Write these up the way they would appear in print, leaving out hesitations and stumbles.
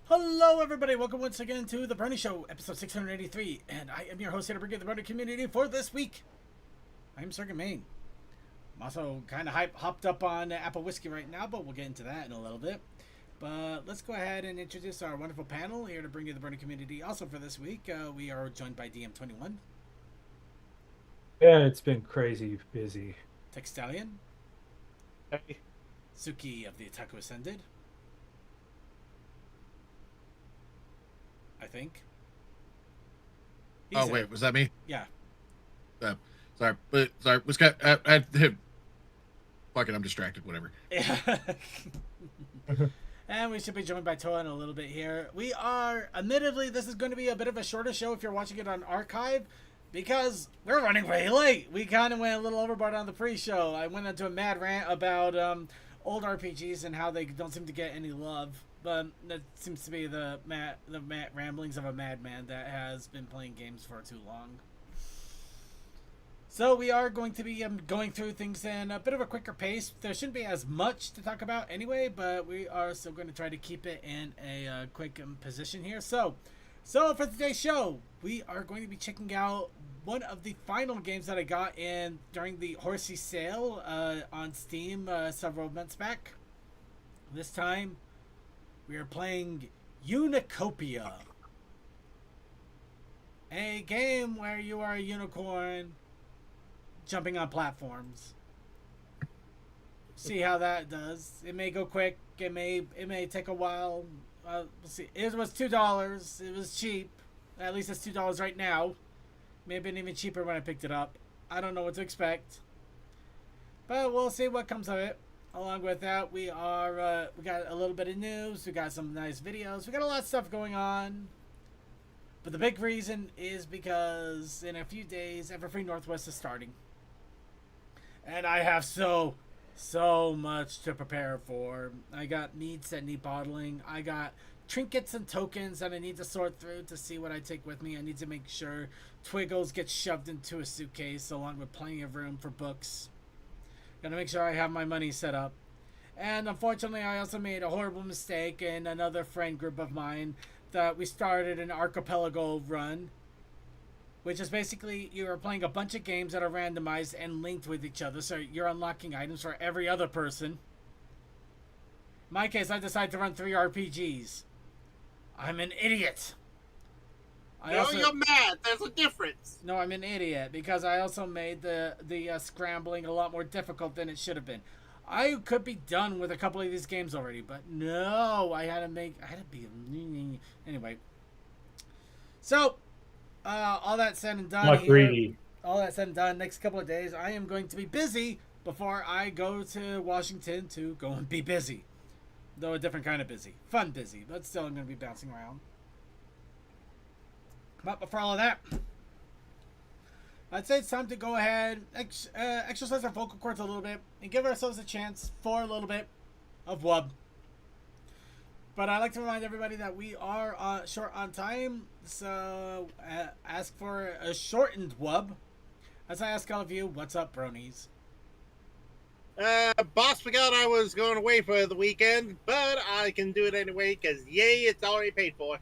Hello, everybody. Welcome once again to the Brony Show, episode 683, and I am your host here to bring you the Brony community for this week. I'm Circuit Main. I'm also kind of hopped up on Apple Whiskey right now, but we'll get into that in a little bit. But let's go ahead and introduce our wonderful panel here to bring you the Brony community. Also for this week, we are joined by DM21, Yeah, it's been crazy busy. Textalion, Hey. Suki of the Otaku Ascended, I think. Oh He's wait, was that me? Yeah. Uh, sorry. Was got? Fuck it, I'm distracted. Whatever. Yeah. And we should be joined by Toa in a little bit here. We are, admittedly, this is going to be a bit of a shorter show if you're watching it on archive, because we're running way late. We kind of went a little overboard on the pre-show. I went into a mad rant about old RPGs and how they don't seem to get any love. But that seems to be the ramblings of a madman that has been playing games for too long. So we are going to be going through things in a bit of a quicker pace. There shouldn't be as much to talk about anyway, but we are still going to try to keep it in a quick position here. So for today's show, we are going to be checking out one of the final games that I got in during the Horsey sale on Steam several months back. This time, we are playing Unicopia, a game where you are a unicorn jumping on platforms. See how that does. It may go quick. It may take a while. We'll see. It was $2. It was cheap. At least it's $2 right now. May have been even cheaper when I picked it up. I don't know what to expect, but we'll see what comes of it. Along with that, we got a little bit of news. We got some nice videos. We got a lot of stuff going on. But the big reason is because in a few days, Everfree Northwest is starting. And I have so much to prepare for. I got needs that need bottling. I got trinkets and tokens that I need to sort through to see what I take with me. I need to make sure Twiggles get shoved into a suitcase along with plenty of room for books. Gotta make sure I have my money set up. And unfortunately, I also made a horrible mistake in another friend group of mine that we started an archipelago run, which is basically you are playing a bunch of games that are randomized and linked with each other, so you're unlocking items for every other person. In my case, I decided to run 3 RPGs. I'm an idiot. You're mad. There's a difference. No, I'm an idiot because I also made the scrambling a lot more difficult than it should have been. I could be done with a couple of these games already, but no, I had to be anyway. So, all that said and done, Not greedy. all that said and done, next couple of days, I am going to be busy before I go to Washington to go and be busy. Though a different kind of busy. Fun busy, but still I'm going to be bouncing around. But before all of that, I'd say it's time to go ahead, exercise our vocal cords a little bit, and give ourselves a chance for a little bit of wub. But I'd like to remind everybody that we are short on time, so ask for a shortened wub. As I ask all of you, what's up, bronies? Boss forgot I was going away for the weekend, but I can do it anyway, because yay, it's already paid for.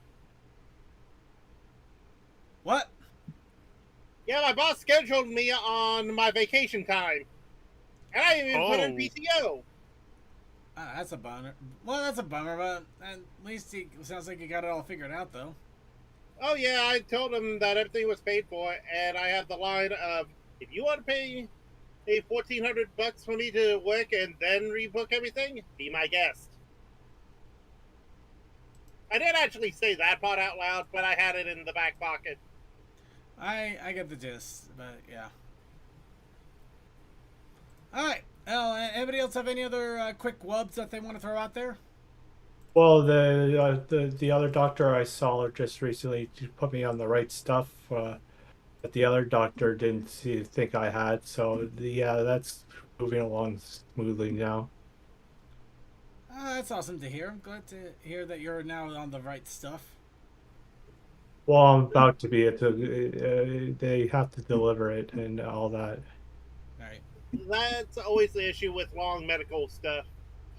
What? Yeah, my boss scheduled me on my vacation time. And I even put in PTO. That's a bummer. Well, that's a bummer, but at least it sounds like you got it all figured out, though. Oh yeah, I told him that everything was paid for, and I have the line of, if you want to pay $1,400 for me to work and then rebook everything, be my guest. I didn't actually say that part out loud, but I had it in the back pocket. I get the gist, but yeah. Alright, well, anybody else have any other quick wubs that they want to throw out there? Well, the other doctor I saw just recently put me on the right stuff, but the other doctor didn't think I had. So yeah, that's moving along smoothly now. That's awesome to hear. I'm glad to hear that you're now on the right stuff. Well, I'm about to be. They have to deliver it and all that. All right. That's always the issue with long medical stuff.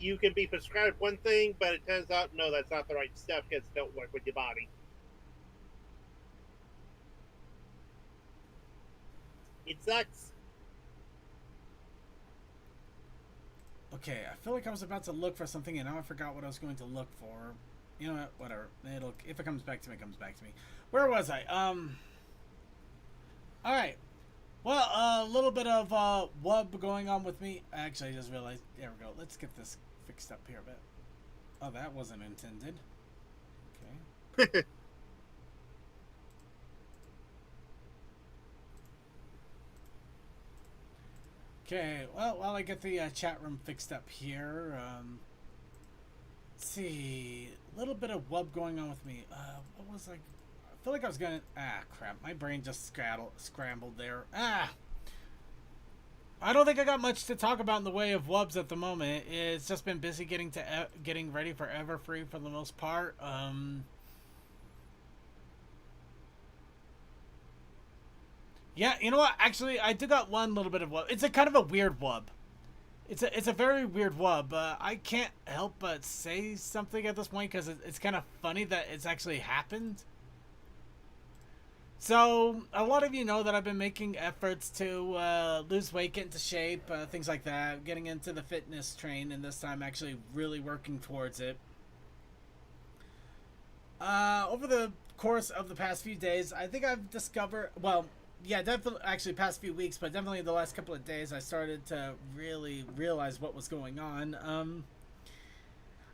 you can be prescribed one thing, but it turns out, no, that's not the right stuff because it don't work with your body. It sucks. Okay, I feel like I was about to look for something, and now I forgot what I was going to look for. You know what? Whatever. If it comes back to me, it comes back to me. Where was I? All right. Well, a little bit of wub going on with me. Actually, I just realized. There we go. Let's get this fixed up here a bit. Oh, that wasn't intended. Okay. Okay. Well, while I get the chat room fixed up here, let's see. A little bit of wub going on with me. What was I feel like I was gonna. Ah, crap. My brain just scrambled there. Ah! I don't think I got much to talk about in the way of wubs at the moment. It's just been busy getting ready for Everfree for the most part. Yeah, you know what? Actually, I did got one little bit of wub. It's a kind of a weird wub. It's a very weird wub. I can't help but say something at this point because it's kind of funny that it's actually happened. So, a lot of you know that I've been making efforts to lose weight, get into shape, things like that. Getting into the fitness train, and this time actually really working towards it. Over the course of the past few days, I think I've discovered... Well, yeah, definitely, actually past few weeks, but definitely the last couple of days, I started to really realize what was going on.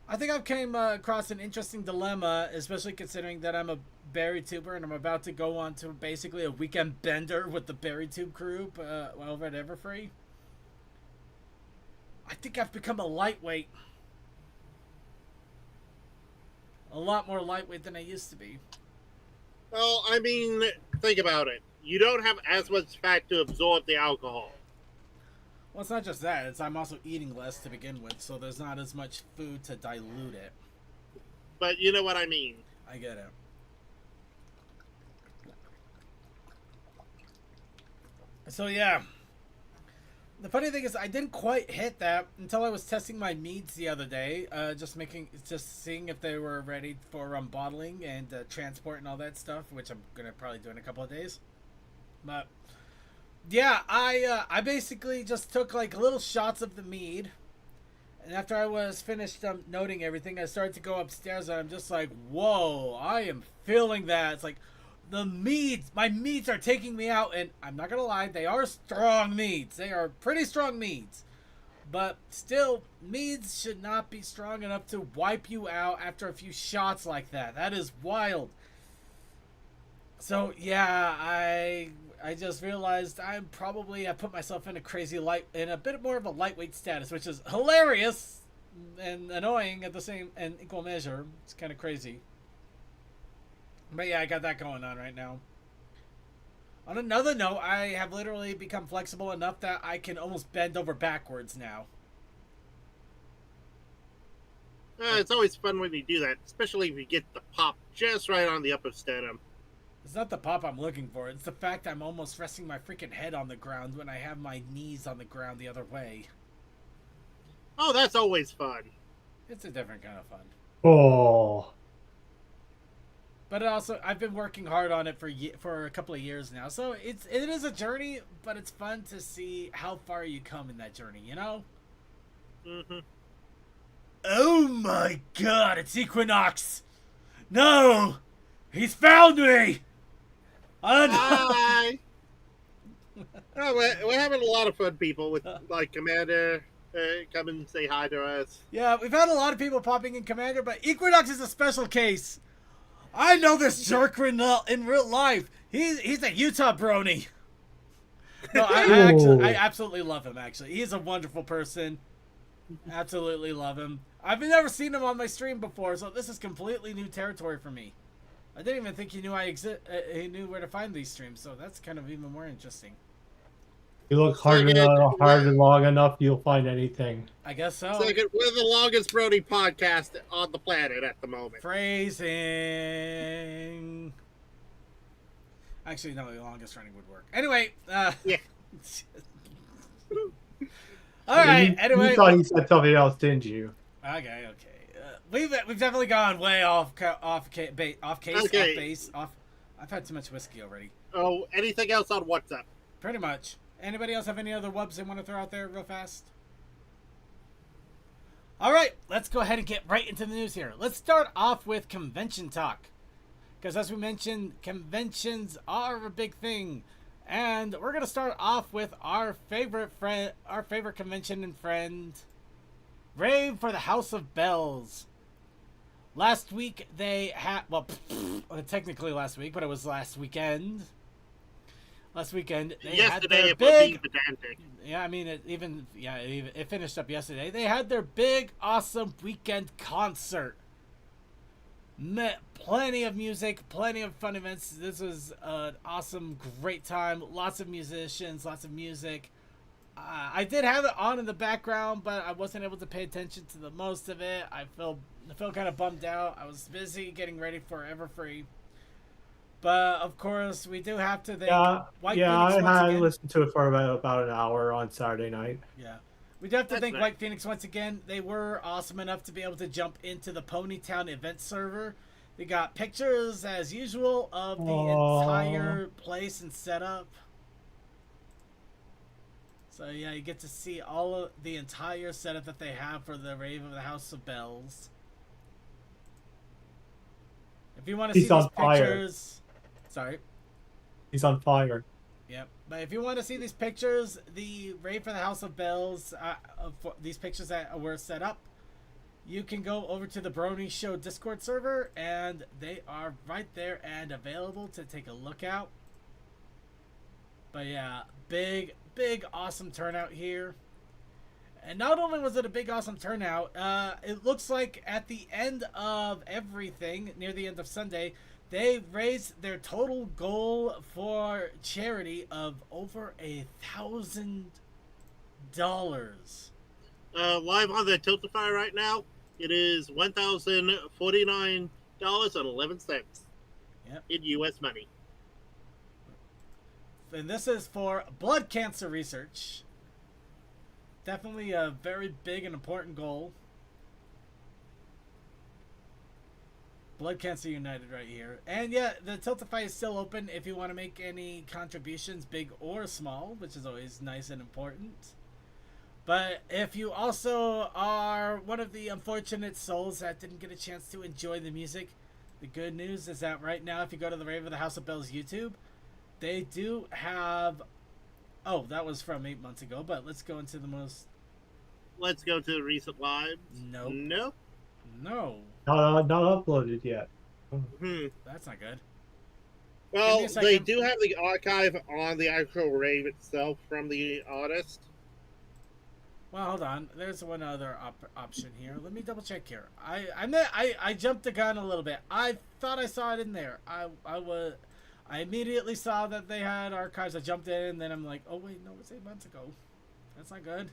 I think I've came across an interesting dilemma, especially considering that I'm a berry tuber and I'm about to go on to basically a weekend bender with the berry tube group over at Everfree. I think I've become a lightweight. A lot more lightweight than I used to be. Well, I mean, think about it. You don't have as much fat to absorb the alcohol. Well, it's not just that. I'm also eating less to begin with, so there's not as much food to dilute it. But you know what I mean. I get it. So, yeah. The funny thing is, I didn't quite hit that until I was testing my meads the other day. Just seeing if they were ready for bottling and transport and all that stuff, which I'm going to probably do in a couple of days. But... yeah, I basically just took like little shots of the mead, and after I was finished noting everything, I started to go upstairs, and I'm just like, whoa, I am feeling that. It's like my meads are taking me out, and I'm not gonna lie, they are strong meads. They are pretty strong meads, but still, meads should not be strong enough to wipe you out after a few shots like that. That is wild. So yeah, I just realized I put myself in a bit more of a lightweight status, which is hilarious and annoying at the same and equal measure. It's kind of crazy. But yeah, I got that going on right now. On another note, I have literally become flexible enough that I can almost bend over backwards now. It's always fun when you do that, especially if you get the pop just right on the upper sternum. It's not the pop I'm looking for. It's the fact I'm almost resting my freaking head on the ground when I have my knees on the ground the other way. Oh, that's always fun. It's a different kind of fun. Oh. But also, I've been working hard on it for a couple of years now. So it is a journey, but it's fun to see how far you come in that journey, you know? Mm-hmm. Oh my god, it's Equinox! No! He's found me! Hi! Oh, we're having a lot of fun, people, with, like, Commander come and say hi to us. Yeah, we've had a lot of people popping in Commander, but Equinox is a special case. I know this jerk in real life. He's a Utah brony. No, I absolutely love him, actually. He's a wonderful person. Absolutely love him. I've never seen him on my stream before, so this is completely new territory for me. I didn't even think he knew he knew where to find these streams, so that's kind of even more interesting. You look hard and long enough, you'll find anything. I guess so. We're the longest Brony podcast on the planet at the moment. Phrasing. Actually, no, the longest running would work. Anyway, yeah. All right. Anyway, you thought he said something else, didn't you? Okay. We've definitely gone way off case, off base, off. I've had too much whiskey already. Oh, anything else on WhatsApp? Pretty much. Anybody else have any other wubs they want to throw out there real fast? All right, let's go ahead and get right into the news here. Let's start off with convention talk. Because as we mentioned, conventions are a big thing. And we're going to start off with our favorite convention and friend, Rave for the House of Bells. Last week they had, well, technically last week, but it was last weekend. Last weekend they Yesterday, had their big. pedantic. Yeah, I mean it finished up yesterday. They had their big, awesome weekend concert. Met plenty of music, plenty of fun events. This was an awesome, great time. Lots of musicians, lots of music. I did have it on in the background, but I wasn't able to pay attention to the most of it. I felt kind of bummed out. I was busy getting ready for Everfree. But of course, we do have to thank White Phoenix I once had again. listened to it for about an hour on Saturday night. Yeah. We do have to That's thank nice. White Phoenix once again. They were awesome enough to be able to jump into the Ponytown event server. They got pictures, as usual, of the entire place and setup. So yeah, you get to see all of the entire setup that they have for the Rave of the House of Bells. If you want to see He's on these fire. pictures... Sorry. He's on fire. Yep. But if you want to see these pictures, the Rave for the House of Bells, these pictures that were set up, you can go over to the Brony Show Discord server, and they are right there and available to take a look at. But yeah, big, awesome turnout here. And not only was it a big, awesome turnout, it looks like at the end of everything, near the end of Sunday, they raised their total goal for charity of over $1,000. Live on the Tiltify right now, it is $1,049.11 in U.S. money. And this is for blood cancer research. Definitely a very big and important goal. Blood Cancer United right here. And yeah, the Tiltify is still open if you want to make any contributions, big or small, which is always nice and important. But if you also are one of the unfortunate souls that didn't get a chance to enjoy the music, the good news is that right now, if you go to the Rave of the House of Bells YouTube, they do have... Oh, that was from 8 months ago, but let's go into the most... Let's go to the recent lives. Nope. Nope. No. Not uploaded yet. That's not good. Well, Give me a they second. do have the archive on the actual rave itself from the artist. Well, hold on. There's one other option here. Let me double check here. I jumped the gun a little bit. I thought I saw it in there. I immediately saw that they had archives. I jumped in, and then I'm like, oh wait, no, it's 8 months ago. That's not good.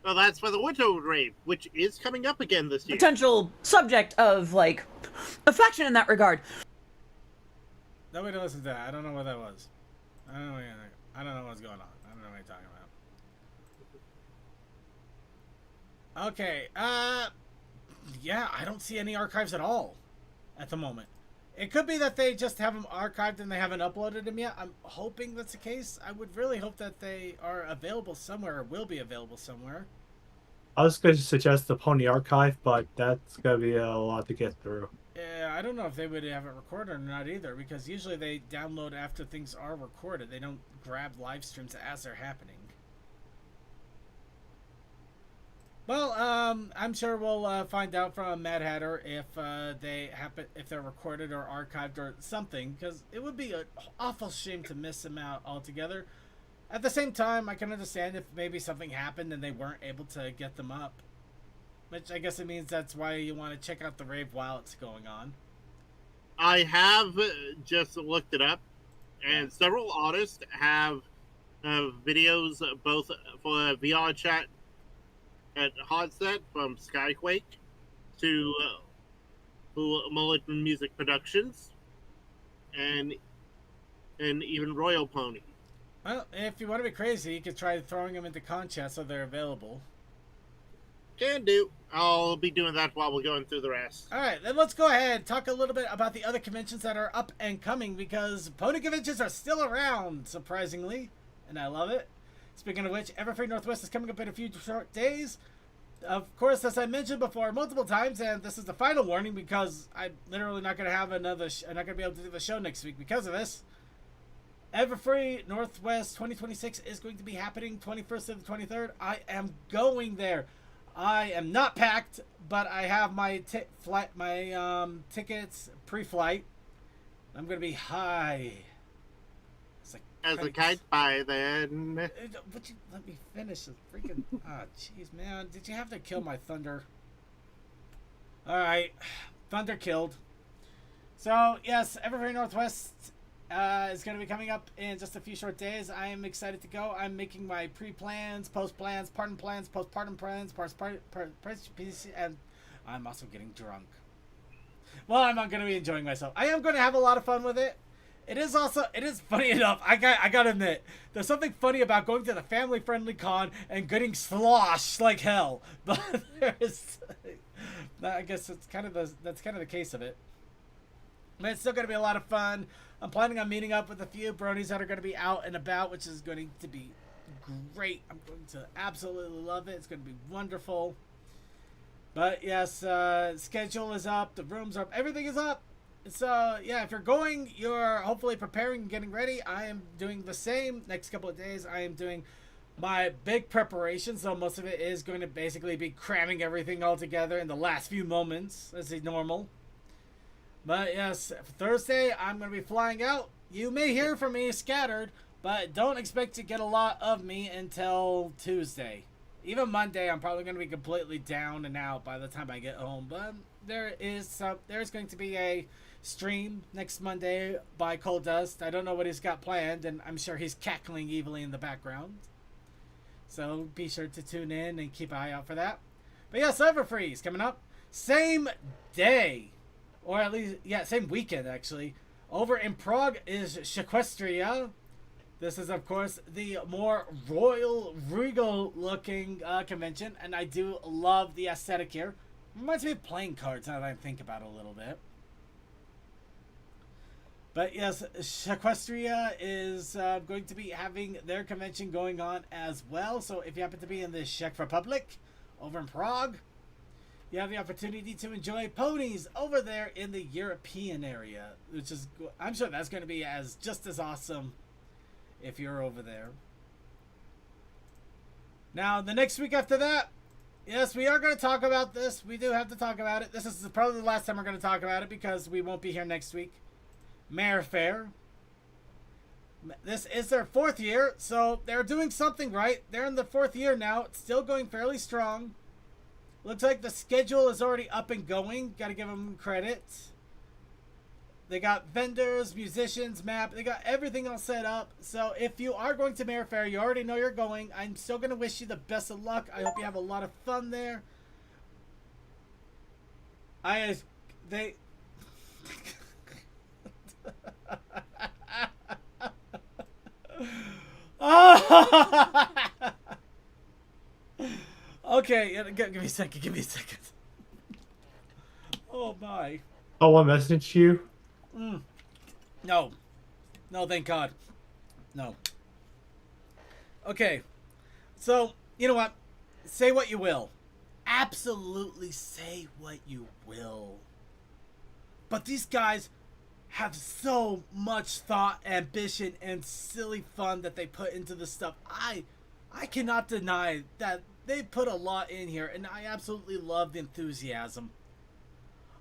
Well, that's for the winter rave, which is coming up again this year. Potential subject of, like, affection in that regard. Nobody listen to that. I don't know what that was. I don't know what's going on. I don't know what you're talking about. Okay. Yeah, I don't see any archives at all at the moment. It could be that they just have them archived and they haven't uploaded them yet. I'm hoping that's the case. I would really hope that they are available somewhere or will be available somewhere. I was going to suggest the Pony Archive, but that's going to be a lot to get through. Yeah, I don't know if they would have it recorded or not either, because usually they download after things are recorded. They don't grab live streams as they're happening. Well, I'm sure we'll find out from Mad Hatter if if they're recorded or archived or something, because it would be an awful shame to miss them out altogether. At the same time, I can understand if maybe something happened and they weren't able to get them up, which I guess it means that's why you want to check out the rave while it's going on. I have just looked it up, and several artists have videos both for VR chat at Hardset from Skyquake to Mulligan Music Productions and even Royal Pony. Well, if you want to be crazy, you could try throwing them into contests so they're available. Can do. I'll be doing that while we're going through the rest. All right, then let's go ahead and talk a little bit about the other conventions that are up and coming, because pony conventions are still around, surprisingly, and I love it. Speaking of which, Everfree Northwest is coming up in a few short days. Of course, as I mentioned before multiple times, and this is the final warning because I'm literally not going to have another. I'm not going to be able to do the show next week because of this. Everfree Northwest 2026 is going to be happening 21st to the 23rd. I am going there. I am not packed, but I have my tickets pre-flight. I'm going to be high. It's like As a kite by then. Would you let me finish the freaking... Ah, jeez, man. Did you have to kill my thunder? Alright. Thunder killed. So, yes, Everfree Northwest is going to be coming up in just a few short days. I am excited to go. I'm making my pre-plans, post-plans, partpartum plans, and I'm also getting drunk. Well, I'm not going to be enjoying myself. I am going to have a lot of fun with it. It is funny enough. I got to admit, there's something funny about going to the family-friendly con and getting sloshed like hell. But there's, I guess that's kind of the case of it. But it's still going to be a lot of fun. I'm planning on meeting up with a few bronies that are going to be out and about, which is going to be great. I'm going to absolutely love it. It's going to be wonderful. But yes, schedule is up. The rooms are up. Everything is up. So yeah, if you're going, you're hopefully preparing and getting ready. I am doing the same. Next couple of days, I am doing my big preparation. So most of it is going to basically be cramming everything all together in the last few moments, as is normal. But yes, Thursday, I'm going to be flying out. You may hear from me scattered, but don't expect to get a lot of me until Tuesday. Even Monday, I'm probably going to be completely down and out by the time I get home. But there's going to be a stream next Monday by Cold Dust. I don't know what he's got planned, and I'm sure he's cackling evilly in the background. So be sure to tune in and keep an eye out for that. But yeah, Everfree is coming up. Same day. Or at least, yeah, same weekend, actually. Over in Prague is Sequestria. This is, of course, the more royal, regal-looking convention. And I do love the aesthetic here. Reminds me of playing cards now that I think about it a little bit. But yes, Sequestria is going to be having their convention going on as well. So if you happen to be in the Czech Republic, over in Prague, you have the opportunity to enjoy ponies over there in the European area, which is, I'm sure that's going to be just as awesome if you're over there. Now, the next week after that, yes, we are going to talk about this. We do have to talk about it. This is probably the last time we're going to talk about it because we won't be here next week. Mayor Fair. This is their 4th year, so they're doing something right. They're in the 4th year now. It's still going fairly strong. Looks like the schedule is already up and going. Got to give them credit. They got vendors, musicians, map. They got everything all set up. So if you are going to Mayor Fair, you already know you're going. I'm still going to wish you the best of luck. I hope you have a lot of fun there. They... Okay, give me a second. Give me a second. Oh my. Oh, I messaged you? No. No, thank God. No. Okay. So, you know what? Say what you will. Absolutely say what you will. But these guys have so much thought, ambition, and silly fun that they put into this stuff. I cannot deny that they put a lot in here, and I absolutely love the enthusiasm.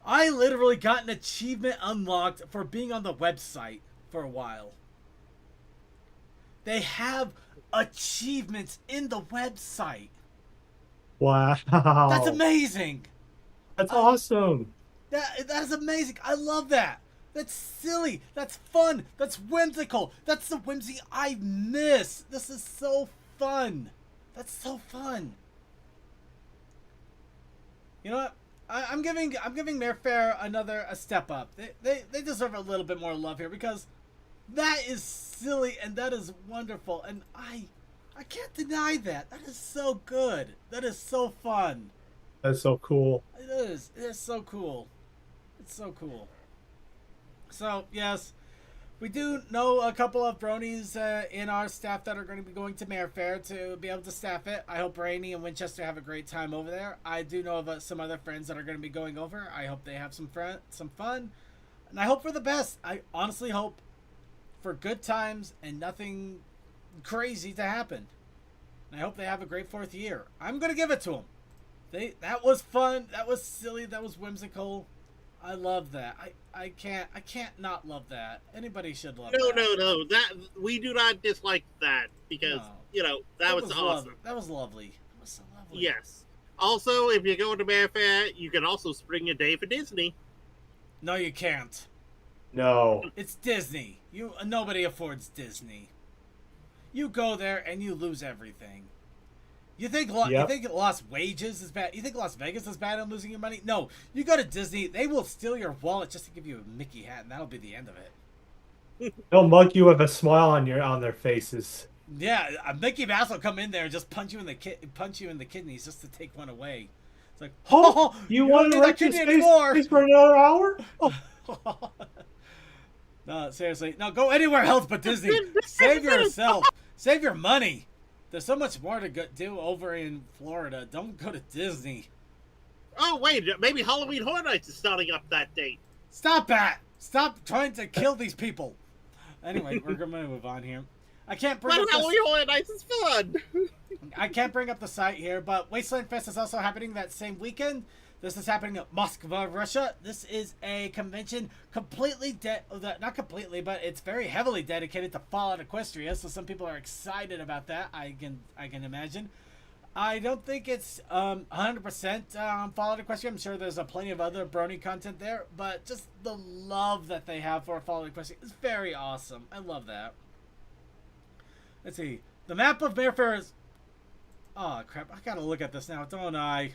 I literally got an achievement unlocked for being on the website for a while. They have achievements in the website. Wow. That's amazing. That's awesome. That is amazing. I love that. That's silly. That's fun. That's whimsical. That's the whimsy I miss. This is so fun. That's so fun. You know what? I'm giving Mayor Fair a step up. They deserve a little bit more love here because that is silly and that is wonderful, and I can't deny that. That is so good. That is so fun. That's so cool. It is. It is so cool. It's so cool. So yes, we do know a couple of bronies in our staff that are going to be going to Mayor Fair to be able to staff it. I hope Brony and Winchester have a great time over there. I do know of some other friends that are going to be going over. I hope they have some fun, and I hope for the best. I honestly hope for good times and nothing crazy to happen. And I hope they have a great 4th year. I'm going to give it to them. That was fun. That was silly. That was whimsical. I love that. I can't not love that. Anybody should love that. No. That we do not dislike that because that was awesome. Lovely. That was lovely. That was so lovely. Yes. Also, if you go to Mayor Fair, you can also spring a day for Disney. No, you can't. No. It's Disney. Nobody affords Disney. You go there and you lose everything. You think Las Wages is bad? You think Las Vegas is bad on losing your money? No. You go to Disney, they will steal your wallet just to give you a Mickey hat, and that'll be the end of it. They'll mug you with a smile on their faces. Yeah, a Mickey Mouse will come in there and just punch you in the kidneys just to take one away. It's like, oh, you want to wreck your space for another hour? Oh. No, seriously, no, go anywhere else but Disney. Save yourself. Save your money. There's so much more to do over in Florida. Don't go to Disney. Oh, wait. Maybe Halloween Horror Nights is starting up that date. Stop that. Stop trying to kill these people. Anyway, we're going to move on here. I can't bring up Halloween Horror Nights is fun. I can't bring up the site here, but Wasteland Fest is also happening that same weekend. This is happening at Moscow, Russia. This is a convention completely not completely, but it's very heavily dedicated to Fallout Equestria. So some people are excited about that. I can imagine. I don't think it's 100% Fallout Equestria. I'm sure there's plenty of other Brony content there, but just the love that they have for Fallout Equestria is very awesome. I love that. Let's see. The map of Mayfair is. Oh crap! I gotta look at this now, don't I?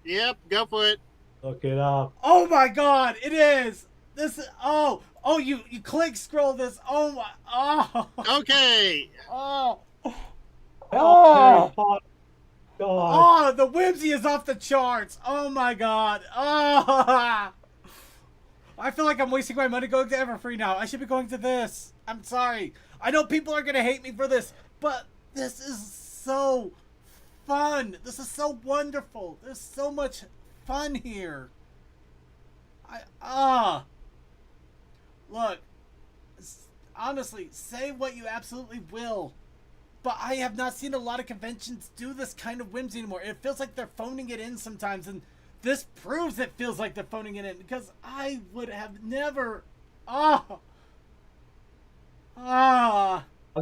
Yep, go for it. Look it up. Oh my God! It is. This is. Oh. You click scroll this. Oh my. Oh. Okay. Oh. Oh. God. Oh, the whimsy is off the charts. Oh my God. Oh. I feel like I'm wasting my money going to Everfree now. I should be going to this. I'm sorry. I know people are gonna hate me for this, but this is so fun. This is so wonderful. There's so much fun here. Look, honestly, say what you absolutely will, but I have not seen a lot of conventions do this kind of whimsy anymore. It feels like they're phoning it in sometimes, and this proves it feels like they're phoning it in, because I would have never. I'm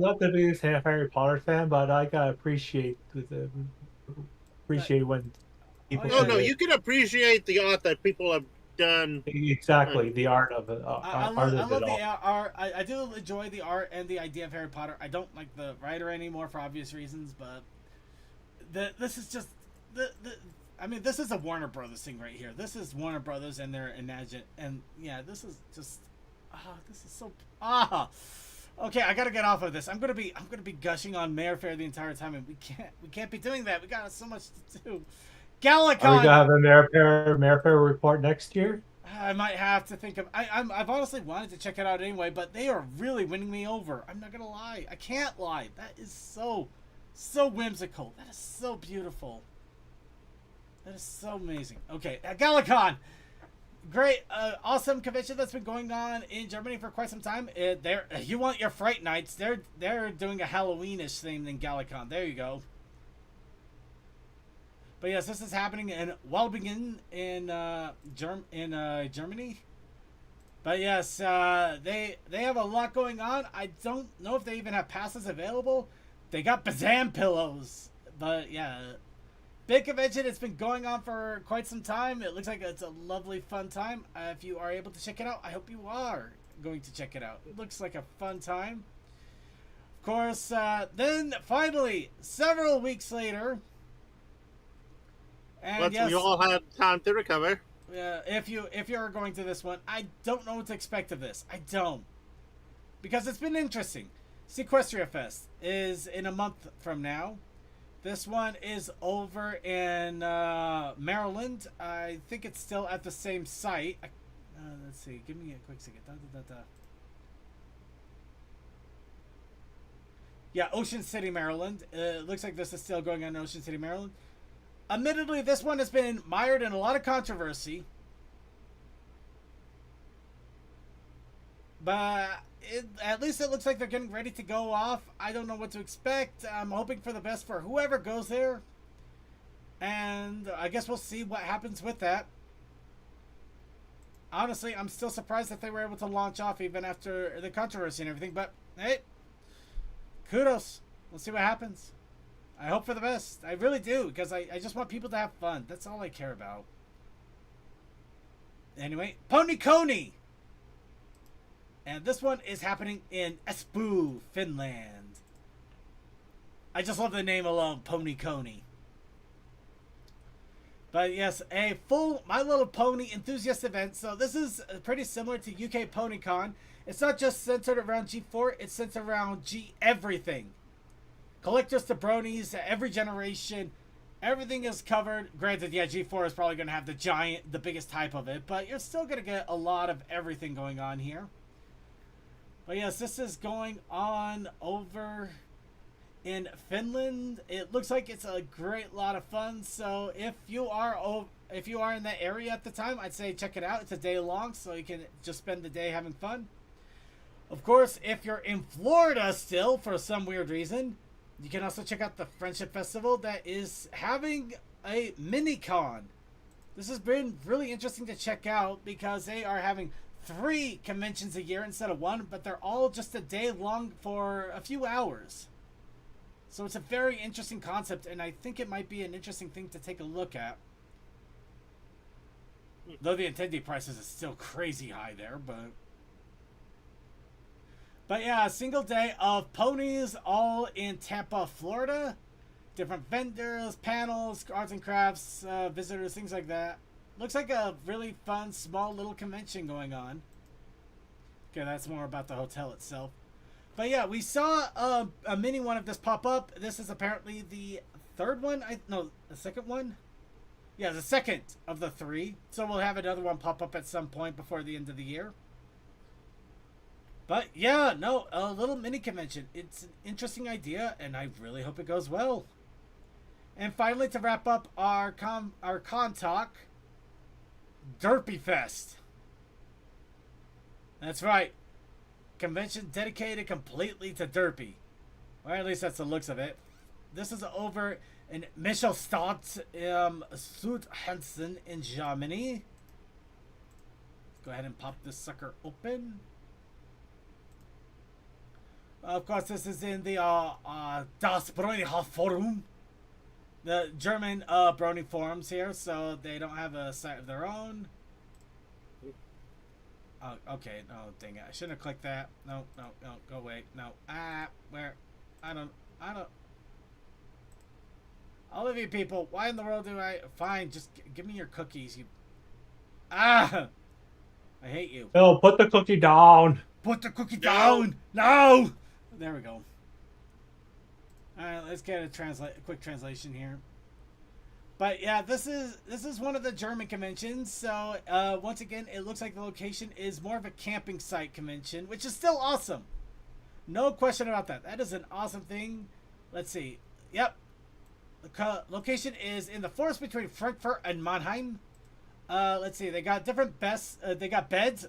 not the biggest Harry Potter fan, but I gotta appreciate when people. Oh no, you can appreciate the art that people have done. Exactly, the art of it. I love the art. I do enjoy the art and the idea of Harry Potter. I don't like the writer anymore for obvious reasons, but this is just I mean, this is a Warner Brothers thing right here. This is Warner Brothers and their Imagine, and yeah, this is just this is so Okay, I gotta get off of this. I'm gonna be gushing on Mayor Fair the entire time, and we can't be doing that. We got so much to do. Galacon. Are we gonna have a Mayor Fair report next year? I might have to think of. I've honestly wanted to check it out anyway, but they are really winning me over. I'm not gonna lie. I can't lie. That is so whimsical. That is so beautiful. That is so amazing. Okay, Galacon. Great, awesome convention that's been going on in Germany for quite some time. You want your Fright Nights? They're doing a Halloweenish theme in Galacon. There you go. But yes, this is happening in Walbingen in Germany. But yes, they have a lot going on. I don't know if they even have passes available. They got Bazam pillows, but yeah. Big convention. It's been going on for quite some time. It looks like it's a lovely, fun time. If you are able to check it out, I hope you are going to check it out. It looks like a fun time. Of course, then finally, several weeks later, and yes, we all had time to recover. If you're going to this one, I don't know what to expect of this. I don't, because it's been interesting. Sequestria Fest is in a month from now. This one is over in Maryland. I think it's still at the same site. Let's see. Give me a quick second. Yeah, Ocean City, Maryland. It looks like this is still going on in Ocean City, Maryland. Admittedly, this one has been mired in a lot of controversy. But at least it looks like they're getting ready to go off. I don't know what to expect. I'm hoping for the best for whoever goes there. And I guess we'll see what happens with that. Honestly, I'm still surprised that they were able to launch off even after the controversy and everything. But, hey, kudos. We'll see what happens. I hope for the best. I really do, because I just want people to have fun. That's all I care about. Anyway, Pony Coney! And this one is happening in Espoo, Finland. I just love the name alone, Pony Coney. But yes, a full My Little Pony enthusiast event. So this is pretty similar to UK PonyCon. It's not just centered around G4, it's centered around G everything. Collectors to bronies, every generation, everything is covered. Granted, yeah, G4 is probably going to have the biggest type of it, but you're still going to get a lot of everything going on here. But yes, this is going on over in Finland. It looks like it's a great lot of fun. So if you are in that area at the time, I'd say check it out. It's a day long, so you can just spend the day having fun. Of course, if you're in Florida still for some weird reason, you can also check out the Friendship Festival that is having a mini-con. This has been really interesting to check out because they are having 3 conventions a year instead of 1, but they're all just a day long for a few hours. So it's a very interesting concept, and I think it might be an interesting thing to take a look at. Though the attendee prices is still crazy high there, but... But yeah, a single day of ponies all in Tampa, Florida. Different vendors, panels, arts and crafts, visitors, things like that. Looks like a really fun, small little convention going on. Okay, that's more about the hotel itself. But yeah, we saw a mini one of this pop up. This is apparently the third one. No, the second one? Yeah, the second of the 3. So we'll have another one pop up at some point before the end of the year. But yeah, no, a little mini convention. It's an interesting idea, and I really hope it goes well. And finally, to wrap up our con talk, Derpy Fest. That's right. Convention dedicated completely to Derpy. Or at least that's the looks of it. This is over in Michelstadt, Südhessen in Germany. Go ahead and pop this sucker open. Of course, this is in the Das Brony Forum, the German Brony forums here, so they don't have a site of their own. Oh, okay, no, dang it, I shouldn't have clicked that. No, go away. No, where? I don't. All of you people, why in the world do I? Fine, just give me your cookies. You. I hate you. Bill, put the cookie down. Put the cookie down. No. There we go. All right, let's get a quick translation here. But yeah, this is one of the German conventions. So once again, it looks like the location is more of a camping site convention, which is still awesome. No question about that. That is an awesome thing. Let's see. Yep. The location is in the forest between Frankfurt and Mannheim. Let's see. They got different they got beds.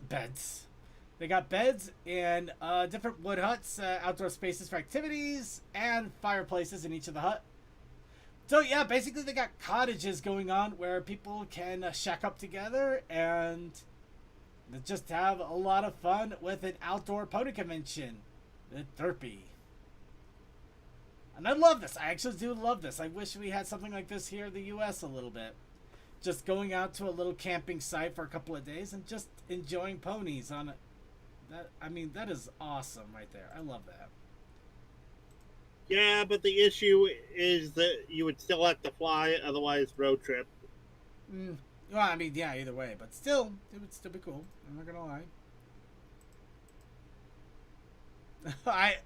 They got beds and different wood huts, outdoor spaces for activities, and fireplaces in each of the hut. So yeah, basically they got cottages going on where people can shack up together and just have a lot of fun with an outdoor pony convention. The Derpy. And I love this. I actually do love this. I wish we had something like this here in the U.S. a little bit. Just going out to a little camping site for a couple of days and just enjoying ponies on it. That is awesome right there. I love that. Yeah, but the issue is that you would still have to fly, otherwise road trip. Well, I mean, yeah, either way, but still, it would still be cool. I'm not gonna lie.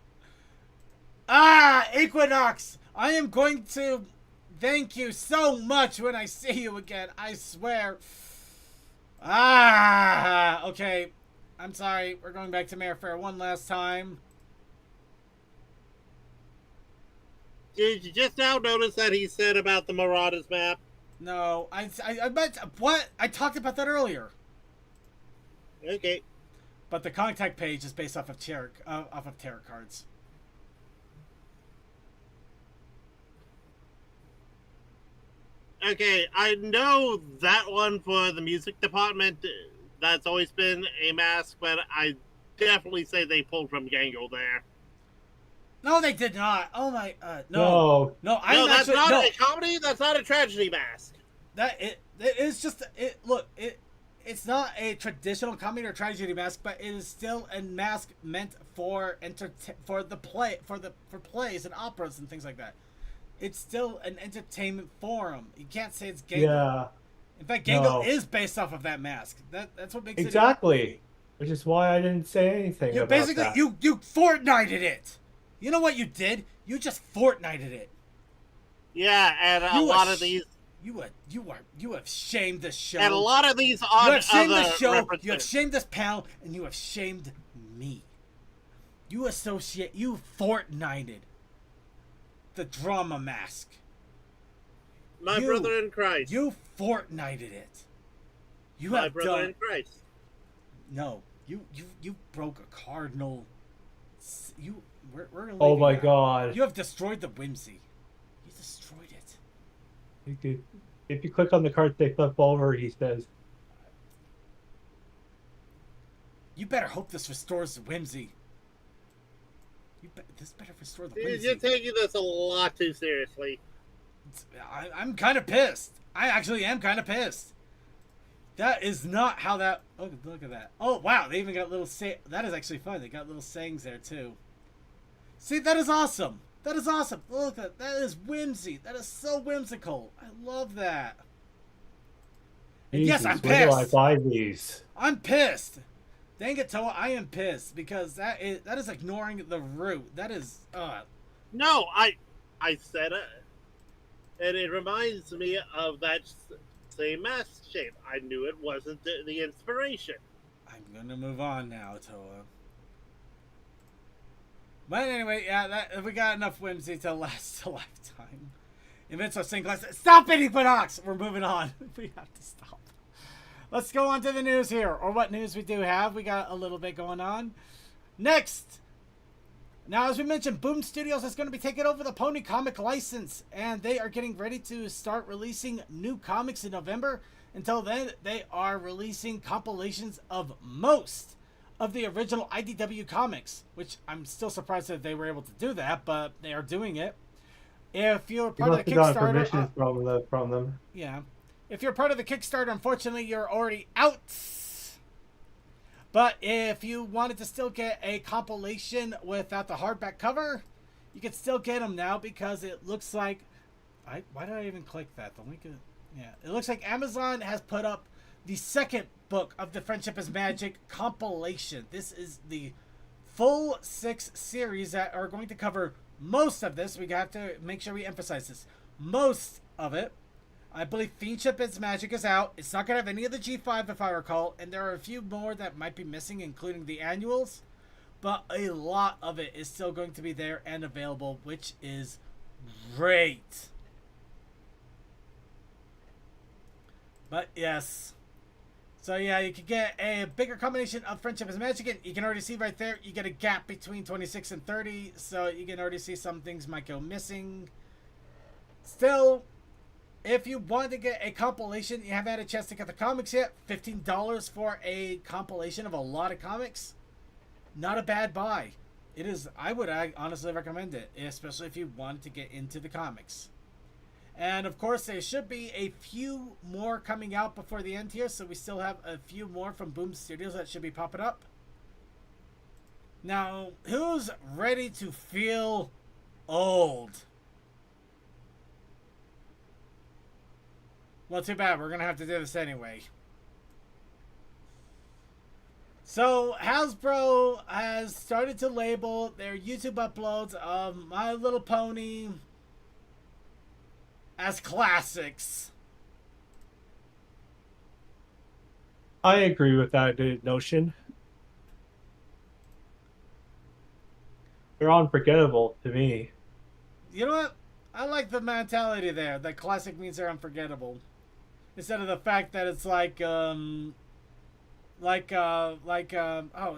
Equinox! I am going to thank you so much when I see you again. I swear. Okay. I'm sorry. We're going back to Mayor Fair one last time. Did you just now notice that he said about the Marauders map? No, I meant what? I talked about that earlier. Okay. But the contact page is based off of tarot cards. Okay, I know that one for the music department. That's always been a mask, but I definitely say they pulled from Gangle there. No, they did not. Oh my, no, No. I'm No, that's actually, not no. a comedy. That's not a tragedy mask. It is just it. Look, it's not a traditional comedy or tragedy mask, but it is still a mask meant for plays and operas and things like that. It's still an entertainment forum. You can't say it's Gangle. Yeah. In fact, Gangle No. is based off of that mask. That's what makes Exactly. Which is why I didn't say anything it. You about basically that. you Fortnited it. You know what you did? You just Fortnited it. Yeah, and a You lot are of these, You have shamed this show. and a lot of these You odd have shamed other the show, references. you have shamed this panel, and you have shamed me. You Fortnited the drama mask. My brother in Christ. You Fortnited it. You My have brother done. in Christ. No, you broke a cardinal. We're Oh leaving my now. god. You have destroyed the whimsy. You destroyed it. If you click on the cards they flip over, he says. You better hope this restores the whimsy. This better restore the whimsy. You're taking this a lot too seriously. I'm kind of pissed. I actually am kind of pissed. That is not how that. Oh, look at that. Oh wow, they even got little that is actually fun. They got little sayings there too. See, that is awesome. That is awesome. Look at that. Is whimsy. That is so whimsical. I love that. And yes, I'm Jesus, where do I pissed. buy these? I'm pissed. Dang it, Toa, I am pissed because that is ignoring the root. That is No, I said it, and it reminds me of that same mask shape. I knew it wasn't the inspiration. I'm gonna move on now, Toa. But anyway, yeah, we got enough whimsy to last a lifetime. Invincible Singlass. Stop it, Equinox! We're moving on. We have to stop. Let's go on to the news here, or what news we do have. We got a little bit going on. Next! Now, as we mentioned, Boom Studios is going to be taking over the Pony comic license, and they are getting ready to start releasing new comics in November. Until then, they are releasing compilations of most of the original IDW comics, which I'm still surprised that they were able to do that, but they are doing it. If you're You part of must the have gotten Kickstarter, permission from them. yeah. If you're part of the Kickstarter, unfortunately, you're already out. But if you wanted to still get a compilation without the hardback cover, you can still get them now because it looks like... why did I even click that? The link is... Yeah. It looks like Amazon has put up the second book of the Friendship is Magic compilation. This is the full 6 series that are going to cover most of this. We have to make sure we emphasize this. Most of it. I believe Fiendship is Magic is out. It's not going to have any of the G5 if I recall. And there are a few more that might be missing, including the annuals. But a lot of it is still going to be there and available, which is great. But yes. So yeah, you can get a bigger combination of Friendship is Magic. And you can already see right there, you get a gap between 26 and 30. So you can already see some things might go missing. Still... If you want to get a compilation, you haven't had a chance to get the comics yet, $15 for a compilation of a lot of comics, not a bad buy. It is. I would honestly recommend it, especially if you want to get into the comics. And of course, there should be a few more coming out before the end here, so we still have a few more from Boom Studios that should be popping up. Now, who's ready to feel old? Well, too bad. We're going to have to do this anyway. So Hasbro has started to label their YouTube uploads of My Little Pony as classics. I agree with that notion. They're unforgettable to me. You know what? I like the mentality there. That classic means they're unforgettable, instead of the fact that it's oh,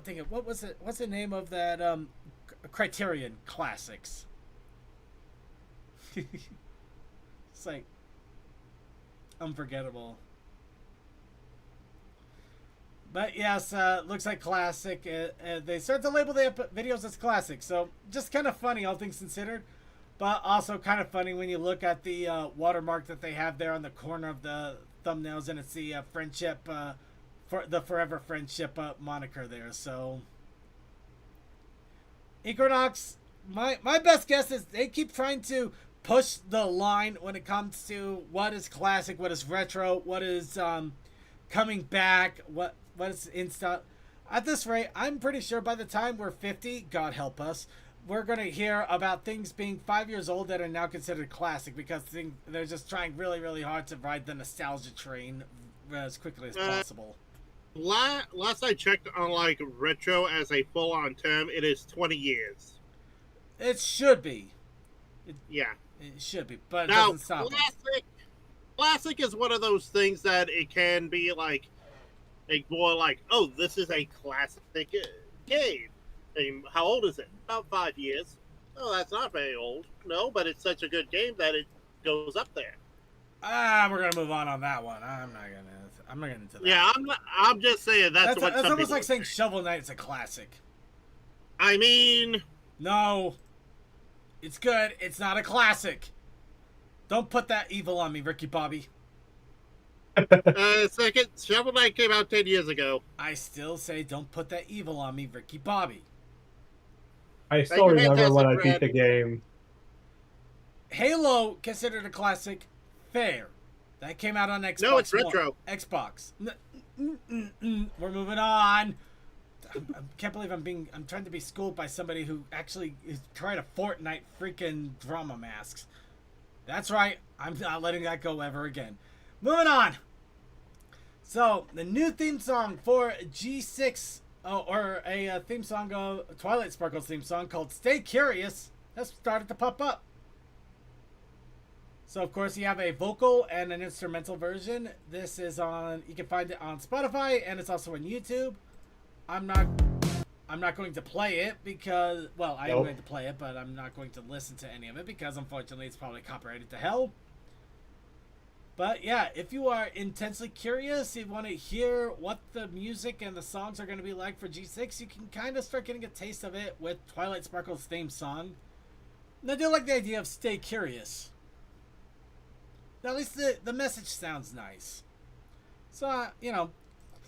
think of what was it? What's the name of that Criterion Classics? It's like unforgettable. But yes, looks like classic. They start to label the videos as classic, so just kind of funny, all things considered. But also kind of funny when you look at the watermark that they have there on the corner of the thumbnails, and it's the friendship, for the Forever Friendship moniker there. So Equinox, my best guess is they keep trying to push the line when it comes to what is classic, what is retro, what is coming back, what is in stock. At this rate, I'm pretty sure by the time we're 50, God help us, we're going to hear about things being 5 years old that are now considered classic, because they're just trying really, really hard to ride the nostalgia train as quickly as possible. Last I checked on like retro as a full-on term, it is 20 years. It should be. Yeah. It should be, but it Now, doesn't stop us. classic is one of those things that it can be like more like, oh, this is a classic game. I mean, how old is it? About 5 years. Oh, that's not very old. No, but it's such a good game that it goes up there. We're gonna move on that one. I'm not gonna into that. Yeah, I'm just saying that's what. That's some almost people like saying say. Shovel Knight's a classic. I mean, No, it's good. It's not a classic. Don't put that evil on me, Ricky Bobby. second, Shovel Knight came out 10 years ago. I still say don't put that evil on me, Ricky Bobby. I still you, remember when I Fantastic beat the game. Halo considered a classic. Fair. That came out on Xbox. No, it's One. retro. Xbox. We're moving on. I can't believe I'm trying to be schooled by somebody who actually is trying to Fortnite freaking drama masks. That's right. I'm not letting that go ever again. Moving on. So the new theme song for G6, or a theme song, Twilight Sparkle's theme song called "Stay Curious," has started to pop up. So of course you have a vocal and an instrumental version. This is on. You can find it on Spotify, and it's also on YouTube. I'm not going to play it because, well, I am going to play it, but I'm not going to listen to any of it because unfortunately it's probably copyrighted to hell. But yeah, if you are intensely curious, you want to hear what the music and the songs are going to be like for G6, you can kind of start getting a taste of it with Twilight Sparkle's theme song. And I do like the idea of "Stay Curious." At least the message sounds nice. So,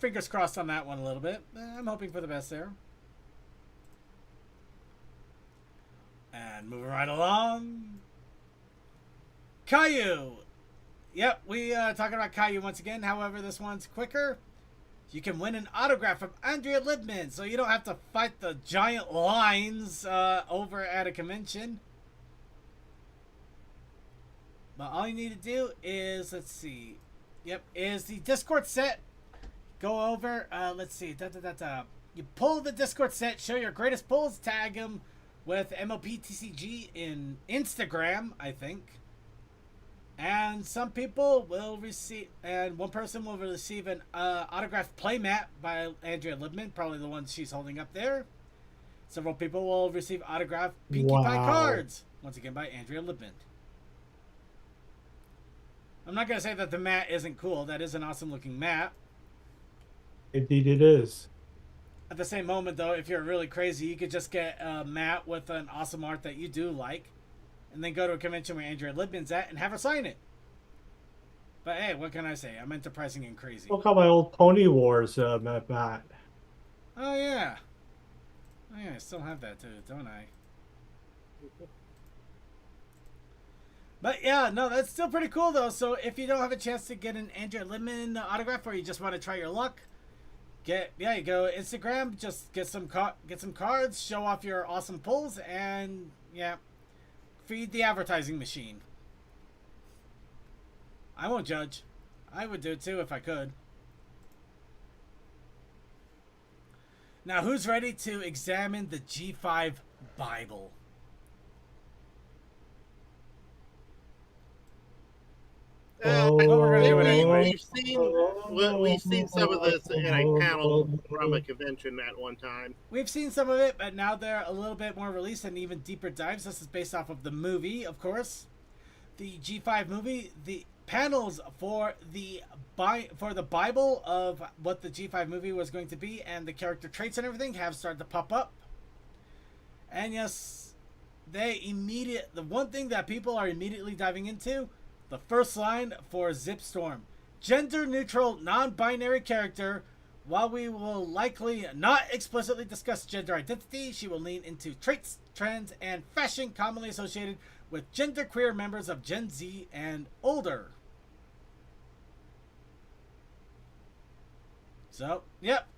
fingers crossed on that one a little bit. I'm hoping for the best there. And moving right along. Caillou. Yep, we talking about Caillou once again. However, this one's quicker. You can win an autograph from Andrea Libman, so you don't have to fight the giant lines over at a convention. But all you need to do is, let's see. Yep, is the Discord set. Go over, let's see. You pull the Discord set, show your greatest pulls, tag them with MLPTCG in Instagram, I think. And some people will receive, and one person will receive an autographed playmat by Andrea Libman, probably the one she's holding up there. Several people will receive autographed Pinkie Pie cards, once again by Andrea Libman. I'm not going to say that the mat isn't cool. That is an awesome looking mat. Indeed it is. At the same moment, though, if you're really crazy, you could just get a mat with an awesome art that you do like, and then go to a convention where Andrea Libman's at and have her sign it. But hey, what can I say? I'm enterprising and crazy. Look at my old Pony Wars mat. Oh, yeah. Oh, yeah, I still have that, too, don't I? But yeah, no, that's still pretty cool, though. So if you don't have a chance to get an Andrea Libman autograph, or you just want to try your luck, You go Instagram, just get some cards, show off your awesome pulls, and yeah, feed the advertising machine. I won't judge. I would do it too if I could. Now, who's ready to examine the G5 Bible? I we're gonna do it think anyway. we've seen some of this in a panel from a convention at one time. We've seen some of it, but now they're a little bit more released and even deeper dives. This is based off of the movie, of course. The G5 movie, the panels for the Bible of what the G5 movie was going to be and the character traits and everything have started to pop up. And yes, the one thing that people are immediately diving into, the first line for Zipstorm. Gender neutral, non-binary character. While we will likely not explicitly discuss gender identity, she will lean into traits, trends, and fashion commonly associated with genderqueer members of Gen Z and older. So, yep.